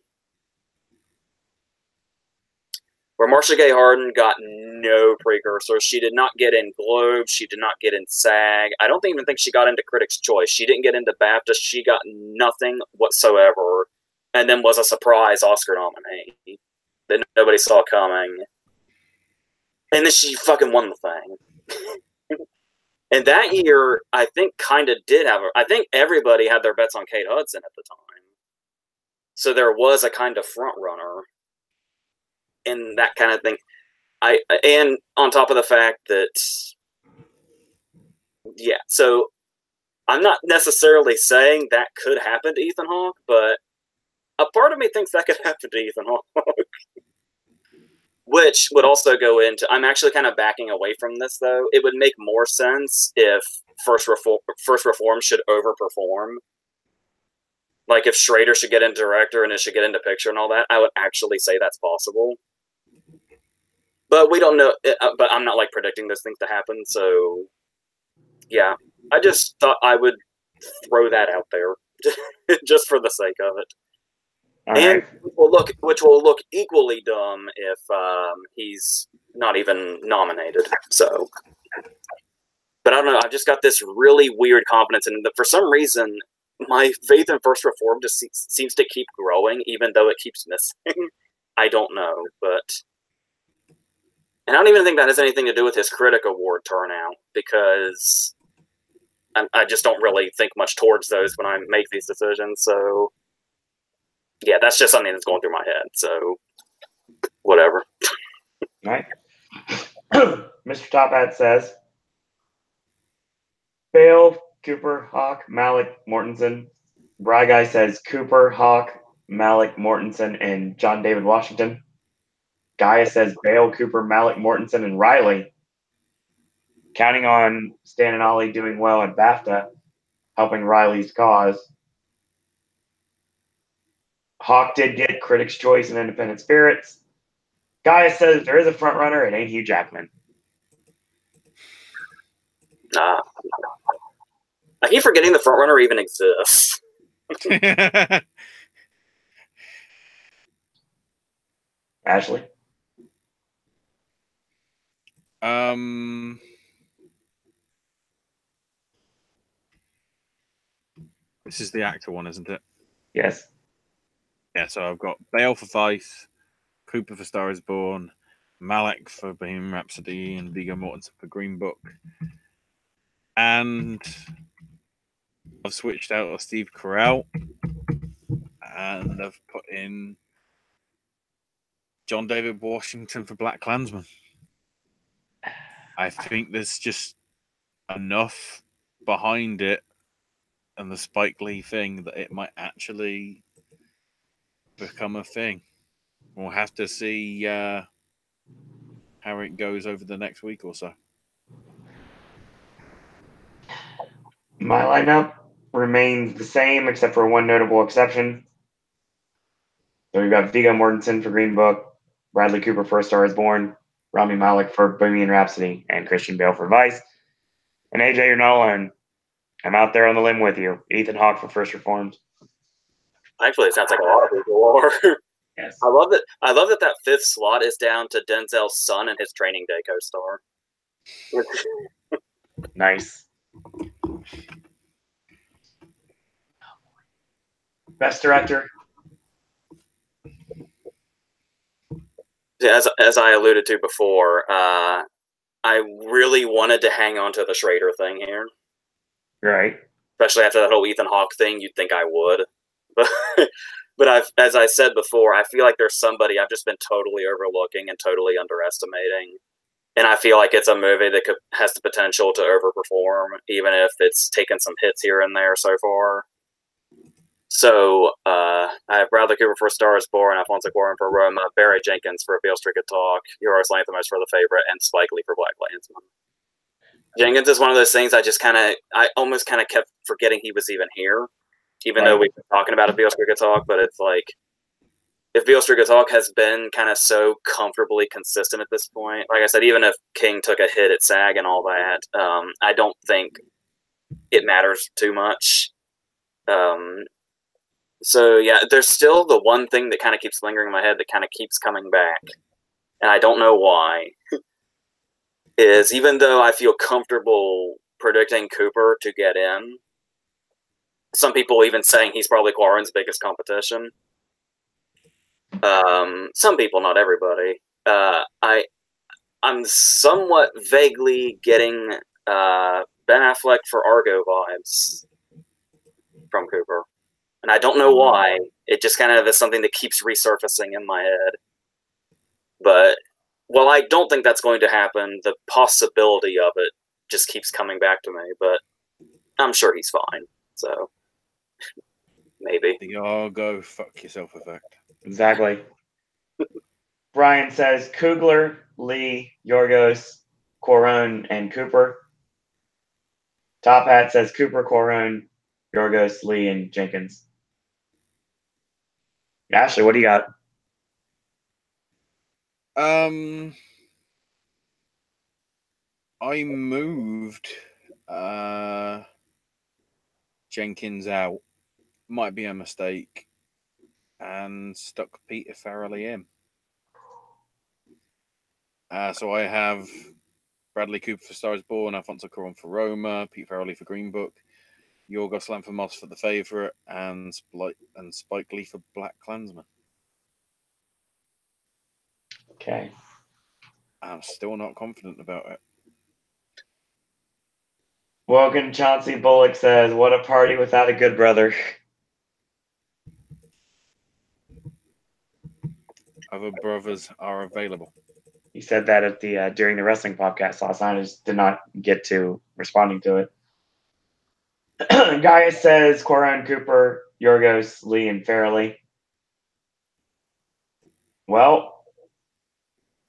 Where Marcia Gay Harden got no precursor. She did not get in Globe. She did not get in SAG. I don't even think she got into Critics' Choice. She didn't get into BAFTA. She got nothing whatsoever. and then was a surprise Oscar nominee that nobody saw coming. And then she fucking won the thing. And that year, I think kind of did have I think everybody had their bets on Kate Hudson at the time. So there was a kind of front runner and that kind of thing. And on top of the fact that, yeah, so I'm not necessarily saying that could happen to Ethan Hawke, but a part of me thinks that could happen to Ethan Hawke. Which would also go into, I'm actually kind of backing away from this, though. It would make more sense if First Reform should overperform. Like, if Schrader should get into director and it should get into picture and all that, I would actually say that's possible. But we don't know, but I'm not, like, predicting those things to happen, so, yeah. I just thought I would throw that out there, just for the sake of it. And which will look equally dumb if he's not even nominated. So, but I don't know. I've just got this really weird confidence in that. For some reason, my faith in First Reform just seems to keep growing, even though it keeps missing. I don't know, and I don't even think that has anything to do with his Critic Award turnout, because I just don't really think much towards those when I make these decisions. So. Yeah, that's just something that's going through my head. So, whatever. All right. Mr. Top Hat says, Bale, Cooper, Hawk, Malik, Mortensen. Bry Guy says Cooper, Hawk, Malik, Mortensen, and John David Washington. Gaia says Bale, Cooper, Malik, Mortensen, and Riley. Counting on Stan and Ollie doing well at BAFTA, helping Riley's cause. Hawk did get Critics' Choice and Independent Spirits. Gaia says there is a front runner. It ain't Hugh Jackman. I keep forgetting the front runner even exists. Ashley? This is the actor one, isn't it? Yes. Yeah, so I've got Bale for Vice, Cooper for Star is Born, Malik for Bohemian Rhapsody, and Viggo Mortensen for Green Book. And I've switched out of Steve Carell, and I've put in John David Washington for Black Klansman. I think there's just enough behind it and the Spike Lee thing that it might actually become a thing. We'll have to see how it goes over the next week or so. My lineup remains the same except for one notable exception. So we've got Viggo Mortensen for Green Book, Bradley Cooper for A Star is Born, Rami Malek for Bohemian Rhapsody, and Christian Bale for Vice. And AJ, you're not alone. I'm out there on the limb with you. Ethan Hawke for First Reformed. Actually, it sounds like a lot of people are. Yes. I love that fifth slot is down to Denzel's son and his Training Day co-star. Nice. Best director. As I alluded to before, I really wanted to hang on to the Schrader thing here. Right. Especially after that whole Ethan Hawke thing, you'd think I would. But as I said before, I feel like there's somebody I've just been totally overlooking and totally underestimating. And I feel like it's a movie that has the potential to overperform, even if it's taken some hits here and there so far. So I have Bradley Cooper for A Star is Born, Alfonso Cuarón for Roma, Barry Jenkins for A Beale Street Could Talk, Yorgos Lanthimos for The Favorite, and Spike Lee for Black Klansman. Jenkins is one of those things I almost kind of kept forgetting he was even here, even though we've been talking about A Beale Street Could Talk, but it's like, if Beale Street Could Talk has been kind of so comfortably consistent at this point, like I said, even if King took a hit at SAG and all that, I don't think it matters too much. So yeah, there's still the one thing that kind of keeps lingering in my head that kind of keeps coming back, and I don't know why, is even though I feel comfortable predicting Cooper to get in, some people even saying he's probably Cuarón's biggest competition. Some people, not everybody. I'm somewhat vaguely getting Ben Affleck for Argo vibes from Cooper, and I don't know why. It just kind of is something that keeps resurfacing in my head. But while I don't think that's going to happen, the possibility of it just keeps coming back to me. But I'm sure he's fine. So maybe. The Argo fuck yourself effect. Exactly. Brian says Kugler, Lee, Yorgos, Corone, and Cooper. Top Hat says Cooper, Corone, Yorgos, Lee, and Jenkins. Ashley, what do you got? I moved Jenkins out. Might be a mistake. And stuck Peter Farrelly in. So I have Bradley Cooper for Star is Born, Alfonso Cuarón for Roma, Pete Farrelly for Green Book, Yorgos Lanthimos for The Favourite, and Spike Lee for Black Klansman. Okay. I'm still not confident about it. Wogan Chauncey Bullock says, "What a party without a good brother." Other brothers are available. He said that at the during the wrestling podcast last night. I just did not get to responding to it. Gaius says Corone, Cooper, Yorgos, Lee, and Farrelly. Well,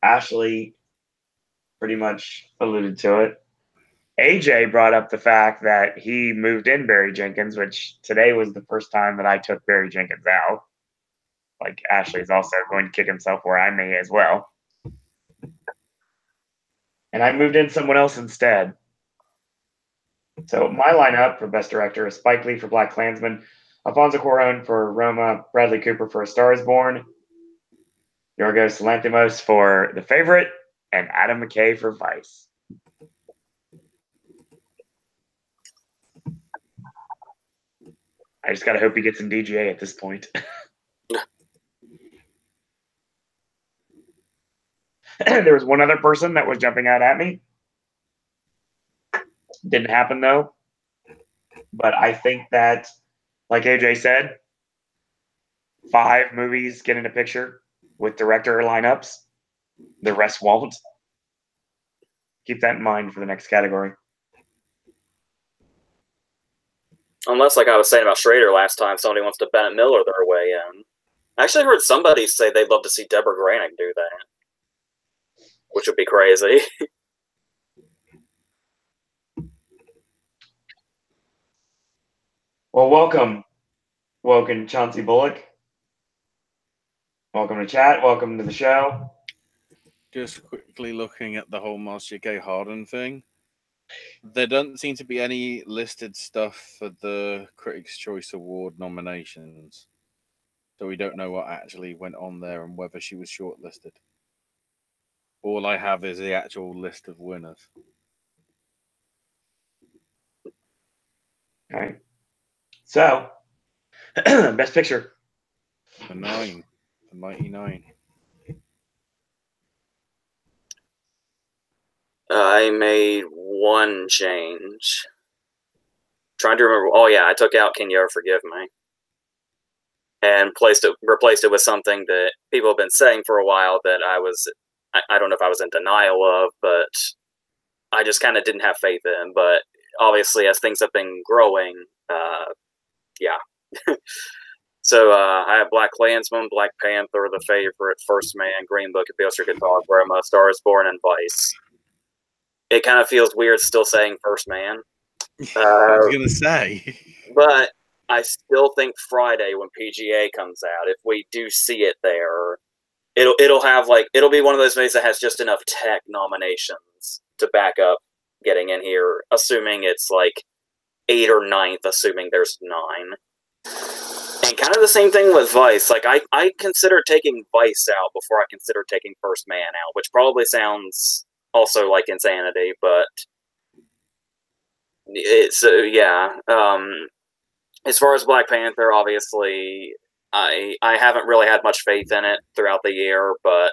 Ashley pretty much alluded to it. AJ brought up the fact that he moved in Barry Jenkins, which today was the first time that I took Barry Jenkins out. Like, Ashley's also going to kick himself where I may as well. And I moved in someone else instead. So my lineup for Best Director is Spike Lee for Black Klansman, Alfonso Cuarón for Roma, Bradley Cooper for A Star is Born, Yorgos Lanthimos for The Favourite, and Adam McKay for Vice. I just got to hope he gets in DGA at this point. There was one other person that was jumping out at me. Didn't happen, though. But I think that, like AJ said, 5 movies get in a picture with director lineups. The rest won't. Keep that in mind for the next category. Unless, like I was saying about Schrader last time, somebody wants to Bennett Miller their way in. I actually heard somebody say they'd love to see Deborah Granick do that, which would be crazy. Well, welcome, Chauncey Bullock. Welcome to chat. Welcome to the show. Just quickly looking at the whole Marcia Gay Harden thing. There doesn't seem to be any listed stuff for the Critics' Choice Award nominations. So we don't know what actually went on there and whether she was shortlisted. All I have is the actual list of winners. All right. So, Best Picture. The 9. The Mighty 9. I made one change. Trying to remember. Oh yeah, I took out "Can You Ever Forgive Me" and replaced it with something that people have been saying for a while that I don't know if I was in denial of, but I just kind of didn't have faith in. But obviously, as things have been growing, yeah. So I have Black Klansman, Black Panther, The Favourite, First Man, Green Book, A Beale Street Dog, Roma, Star is Born, and Vice. It kind of feels weird still saying First Man. I was going to say. But I still think Friday when PGA comes out, if we do see it there, it'll be one of those movies that has just enough tech nominations to back up getting in here, assuming it's like 8 or 9th, assuming there's 9. And kind of the same thing with Vice. Like I consider taking Vice out before I consider taking First Man out, which probably sounds also like insanity, but it's yeah. As far as Black Panther, obviously I haven't really had much faith in it throughout the year, but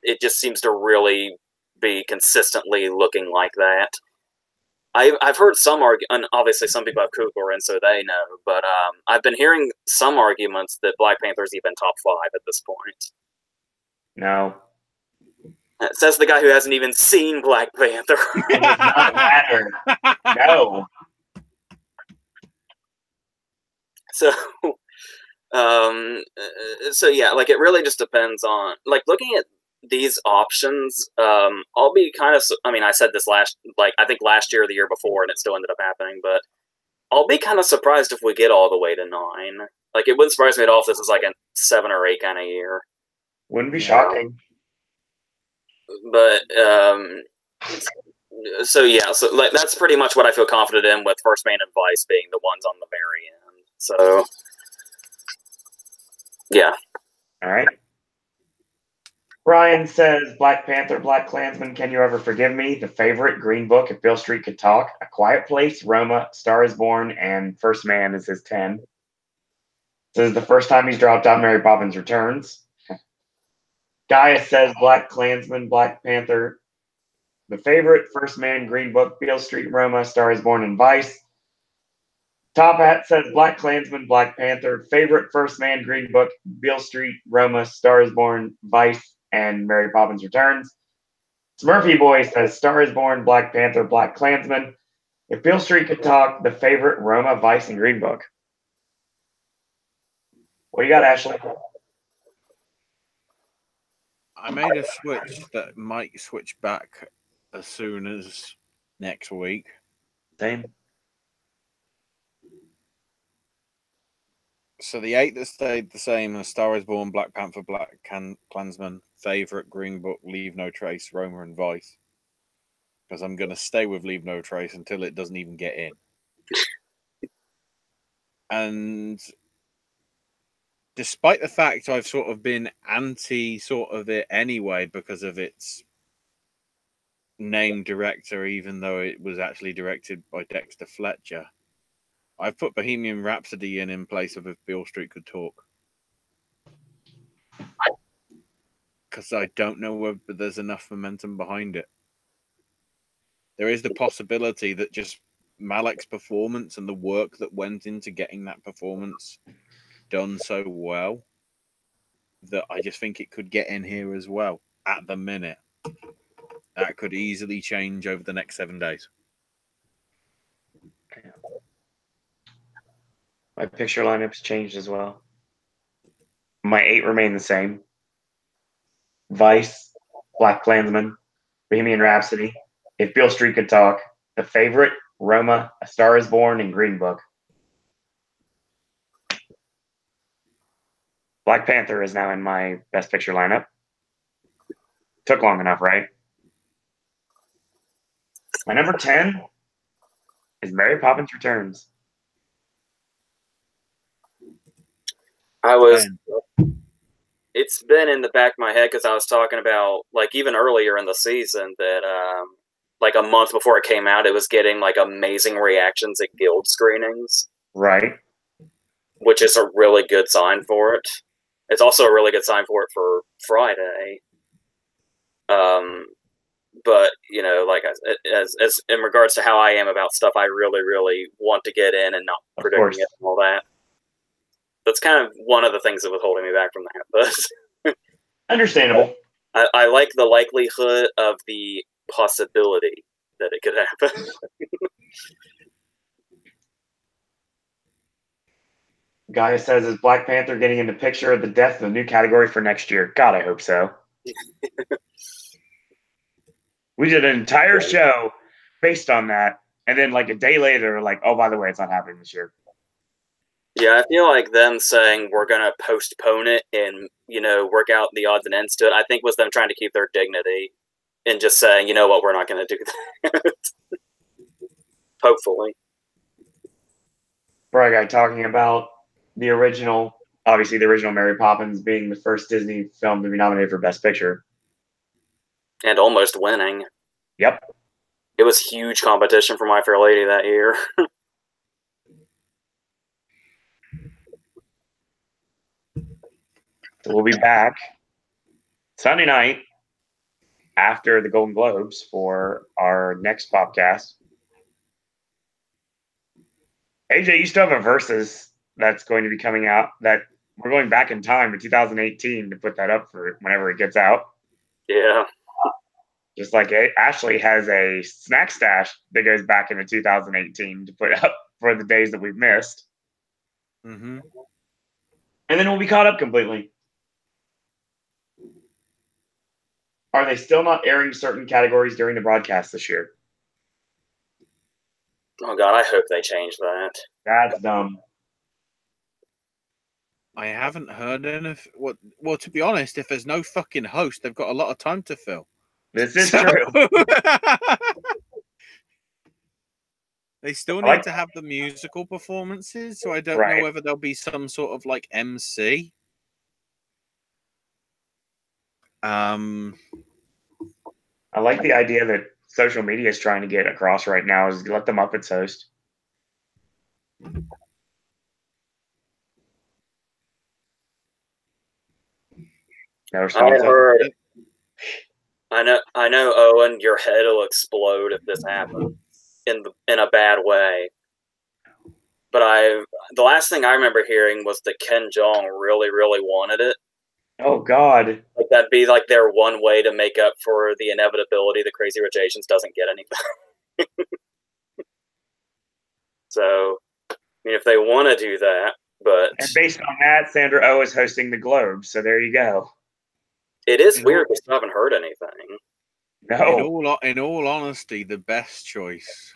it just seems to really be consistently looking like that. I've heard some and obviously some people have Kugler, and so they know, but I've been hearing some arguments that Black Panther's even top 5 at this point. No. It says the guy who hasn't even seen Black Panther. It does not matter. No. So, so yeah, like it really just depends on like looking at these options. I'll be kind of. I mean, I said this I think last year or the year before, and it still ended up happening. But I'll be kind of surprised if we get all the way to 9. Like it wouldn't surprise me at all if this is like a 7 or 8 kind of year. Wouldn't be shocking. But so yeah, so like that's pretty much what I feel confident in, with First Man and Vice being the ones on the very end. So yeah. All right. Brian says, Black Panther, Black Klansman, Can You Ever Forgive Me? The Favorite, Green Book, If Beale Street Could Talk, A Quiet Place, Roma, Star is Born, and First Man is his 10. This is the first time he's dropped out Mary Poppins Returns. Gaia says, Black Klansman, Black Panther, The Favorite, First Man, Green Book, Beale Street, Roma, Star is Born, and Vice. Top Hat says, Black Klansman, Black Panther, Favorite, First Man, Green Book, Beale Street, Roma, Star is Born, Vice, and Mary Poppins Returns. Smurfy Boy says, Star is Born, Black Panther, Black Klansman. If Beale Street Could Talk, The Favorite, Roma, Vice, and Green Book. What do you got, Ashley? I made a switch that might switch back as soon as next week. Same. So the 8 that stayed the same are Star is Born, Black Panther, Black Klansman, Favorite, Green Book, Leave No Trace, Roma, and Vice. Because I'm going to stay with Leave No Trace until it doesn't even get in. And despite the fact I've sort of been anti sort of it anyway because of its named director, even though it was actually directed by Dexter Fletcher, I've put Bohemian Rhapsody in place of If Beale Street Could Talk. Because I don't know whether there's enough momentum behind it. There is the possibility that just Malek's performance and the work that went into getting that performance done so well, that I just think it could get in here as well at the minute. That could easily change over the next 7 days. My picture lineup's changed as well. My 8 remain the same. Vice, Black Klansman, Bohemian Rhapsody, If Beale Street Could Talk, The Favorite, Roma, A Star is Born, and Green Book. Black Panther is now in my Best Picture lineup. Took long enough, right? My number 10 is Mary Poppins Returns. It's been in the back of my head because I was talking about, like, even earlier in the season that, like, a month before it came out, it was getting, like, amazing reactions at guild screenings. Right. Which is a really good sign for it. It's also a really good sign for it for Friday. But, you know, like, as in regards to how I am about stuff I really, really want to get in and not predicting it and all that. That's kind of one of the things that was holding me back from that. But understandable. I like the likelihood of the possibility that it could happen. Gaia says, is Black Panther getting into picture of the death of the new category for next year? God, I hope so. We did an entire show based on that, and then like a day later, like, oh, by the way, it's not happening this year. Yeah, I feel like them saying we're going to postpone it and, you know, work out the odds and ends to it, I think was them trying to keep their dignity and just saying, you know what, we're not going to do that. Hopefully. Bright Guy talking about the original, obviously the original Mary Poppins being the first Disney film to be nominated for Best Picture. And almost winning. Yep. It was huge competition for My Fair Lady that year. So we'll be back Sunday night after the Golden Globes for our next podcast. AJ, you still have a Versus that's going to be coming out that we're going back in time to 2018 to put that up for whenever it gets out. Yeah. Just like Ashley has a snack stash that goes back into 2018 to put up for the days that we've missed. Mm-hmm. And then we'll be caught up completely. Are they still not airing certain categories during the broadcast this year? Oh God, I hope they change that. That's dumb. I haven't heard anything. Well, to be honest, if there's no fucking host, they've got a lot of time to fill. This is true. They still need to have the musical performances, so I don't know whether there'll be some sort of like MC. I like the idea that social media is trying to get across right now is let the Muppets host. No response. I know, Owen, your head will explode if this happens in a bad way. But the last thing I remember hearing was that Ken Jeong really, really wanted it. Oh God! Like that'd be like their one way to make up for the inevitability that Crazy Rich Asians doesn't get anything. So, I mean, if they want to do that, but and based on that, Sandra Oh is hosting the Globe. So there you go. It is weird because I haven't heard anything. No. In all honesty, the best choice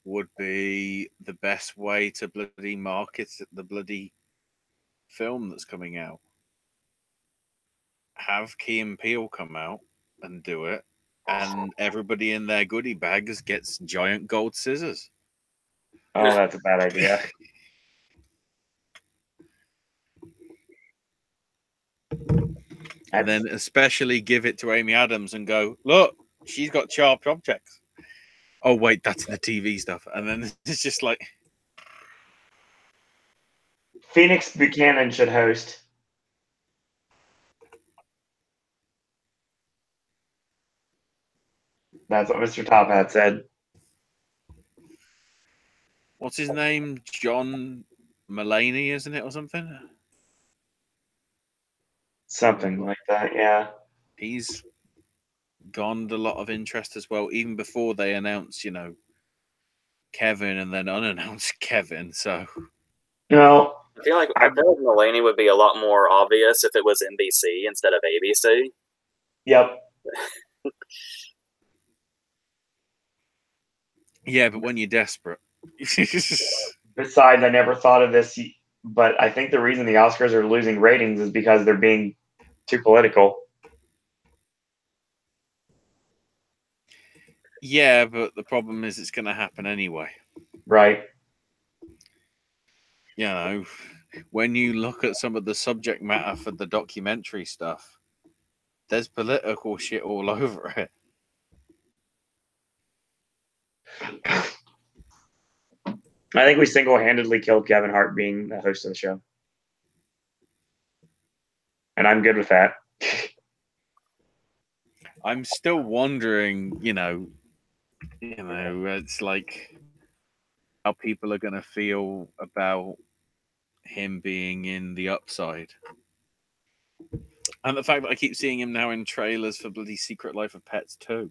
would be the best way to bloody market the bloody film that's coming out. Have Key and Peele come out and do it, and everybody in their goodie bags gets giant gold scissors. Oh, that's a bad idea. And then especially give it to Amy Adams and go, look, she's got sharp objects. Oh, wait, that's the TV stuff. And then it's just like... Phoenix Buchanan should host. That's what Mr. Top Hat said. What's his name? John Mulaney, isn't it, or something? Something like that, yeah. He's garnered a lot of interest as well, even before they announced, Kevin and then unannounced Kevin. So, I feel like Mulaney would be a lot more obvious if it was NBC instead of ABC. Yep. Yeah, but when you're desperate. Besides, I never thought of this, but I think the reason the Oscars are losing ratings is because they're being too political. Yeah, but the problem is it's going to happen anyway. Right. When you look at some of the subject matter for the documentary stuff, there's political shit all over it. I think we single-handedly killed Kevin Hart being the host of the show. And I'm good with that. I'm still wondering, it's like how people are going to feel about him being in The Upside. And the fact that I keep seeing him now in trailers for bloody Secret Life of Pets 2.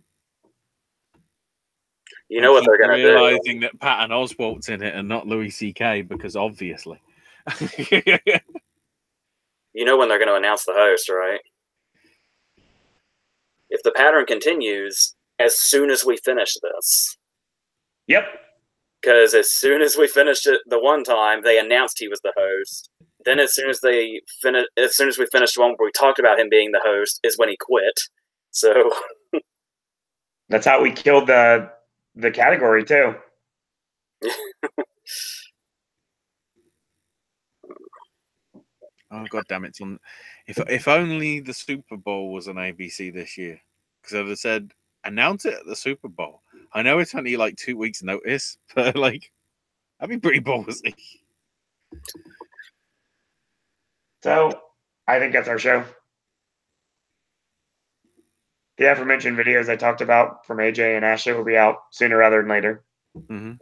You know what they're going to do. Realizing that Patton Oswalt's in it and not Louis C.K. because obviously. You know when they're going to announce the host, right? If the pattern continues, as soon as we finish this. Yep. Because as soon as we finished it the one time, they announced he was the host. Then as soon as we finished one where we talked about him being the host is when he quit. So that's how we killed the category too. Oh God damn it! If only the Super Bowl was on ABC this year, because I'd have said announce it at the Super Bowl. I know it's only like 2 weeks' notice, but like that'd be pretty ballsy. So I think that's our show. The aforementioned videos I talked about from AJ and Ashley will be out sooner rather than later. Mm-hmm.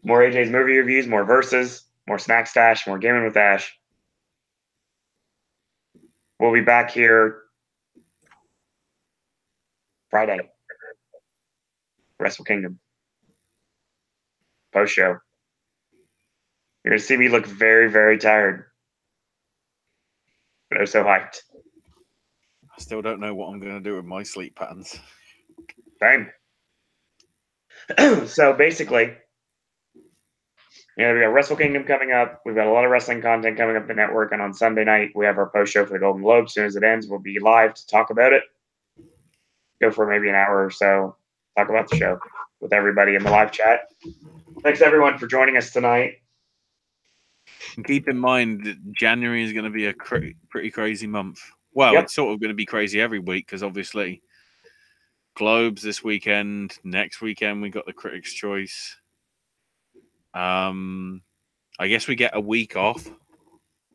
More AJ's movie reviews, more verses, more Snack Stash, more Gaming with Ash. We'll be back here Friday. Wrestle Kingdom. Post show. You're going to see me look very, very tired. But I'm so hyped. I still don't know what I'm going to do with my sleep patterns. Same. So basically, we got Wrestle Kingdom coming up. We've got a lot of wrestling content coming up the network. And on Sunday night, we have our post show for the Golden Globe. As soon as it ends, we'll be live to talk about it. Go for maybe an hour or so. Talk about the show with everybody in the live chat. Thanks, everyone, for joining us tonight. And keep in mind that January is going to be a pretty crazy month. Well, Yep. It's sort of going to be crazy every week because obviously Globes this weekend. Next weekend we got the Critics' Choice. I guess we get a week off.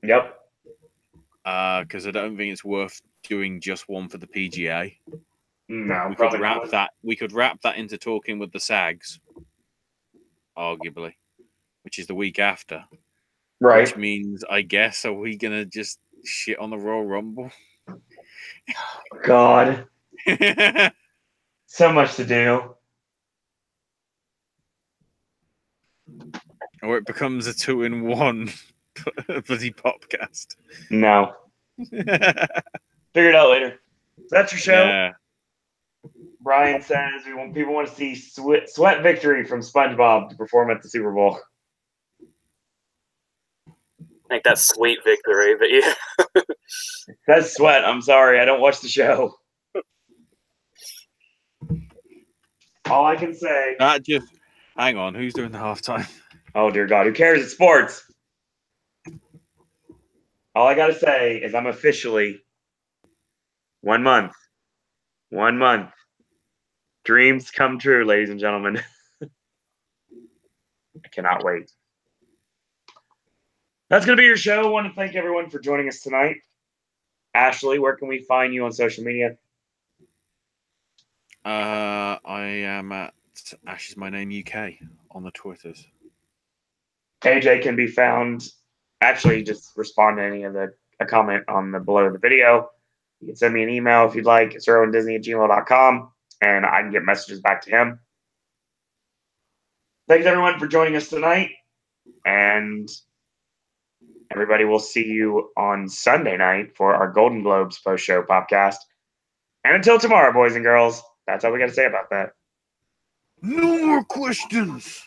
Yep. Because I don't think it's worth doing just one for the PGA. No, we probably could wrap not. that. We could wrap that into talking with the SAGs, arguably, which is the week after. Right. Which means, I guess, are we gonna just shit on the Royal Rumble? God. So much to do. Or it becomes a 2-in-1 bloody podcast. No. Figure it out later. So that's your show. Yeah. Brian says people want to see sweat victory from SpongeBob to perform at the Super Bowl. I think that's sweet victory, but yeah. That's sweat. I'm sorry. I don't watch the show. All I can say. Hang on. Who's doing the halftime? Oh, dear God. Who cares? It's sports. All I got to say is I'm officially 1 month. 1 month. Dreams come true, ladies and gentlemen. I cannot wait. That's going to be your show. I want to thank everyone for joining us tonight. Ashley, where can we find you on social media? I am at Ash is my name UK on the Twitters. AJ can be found. Actually, just respond to any of a comment on the below the video. You can send me an email if you'd like. It's erwindisney@gmail.com, and I can get messages back to him. Thanks, everyone, for joining us tonight. And everybody, will see you on Sunday night for our Golden Globes post-show podcast. And until tomorrow, boys and girls, that's all we got to say about that. No more questions.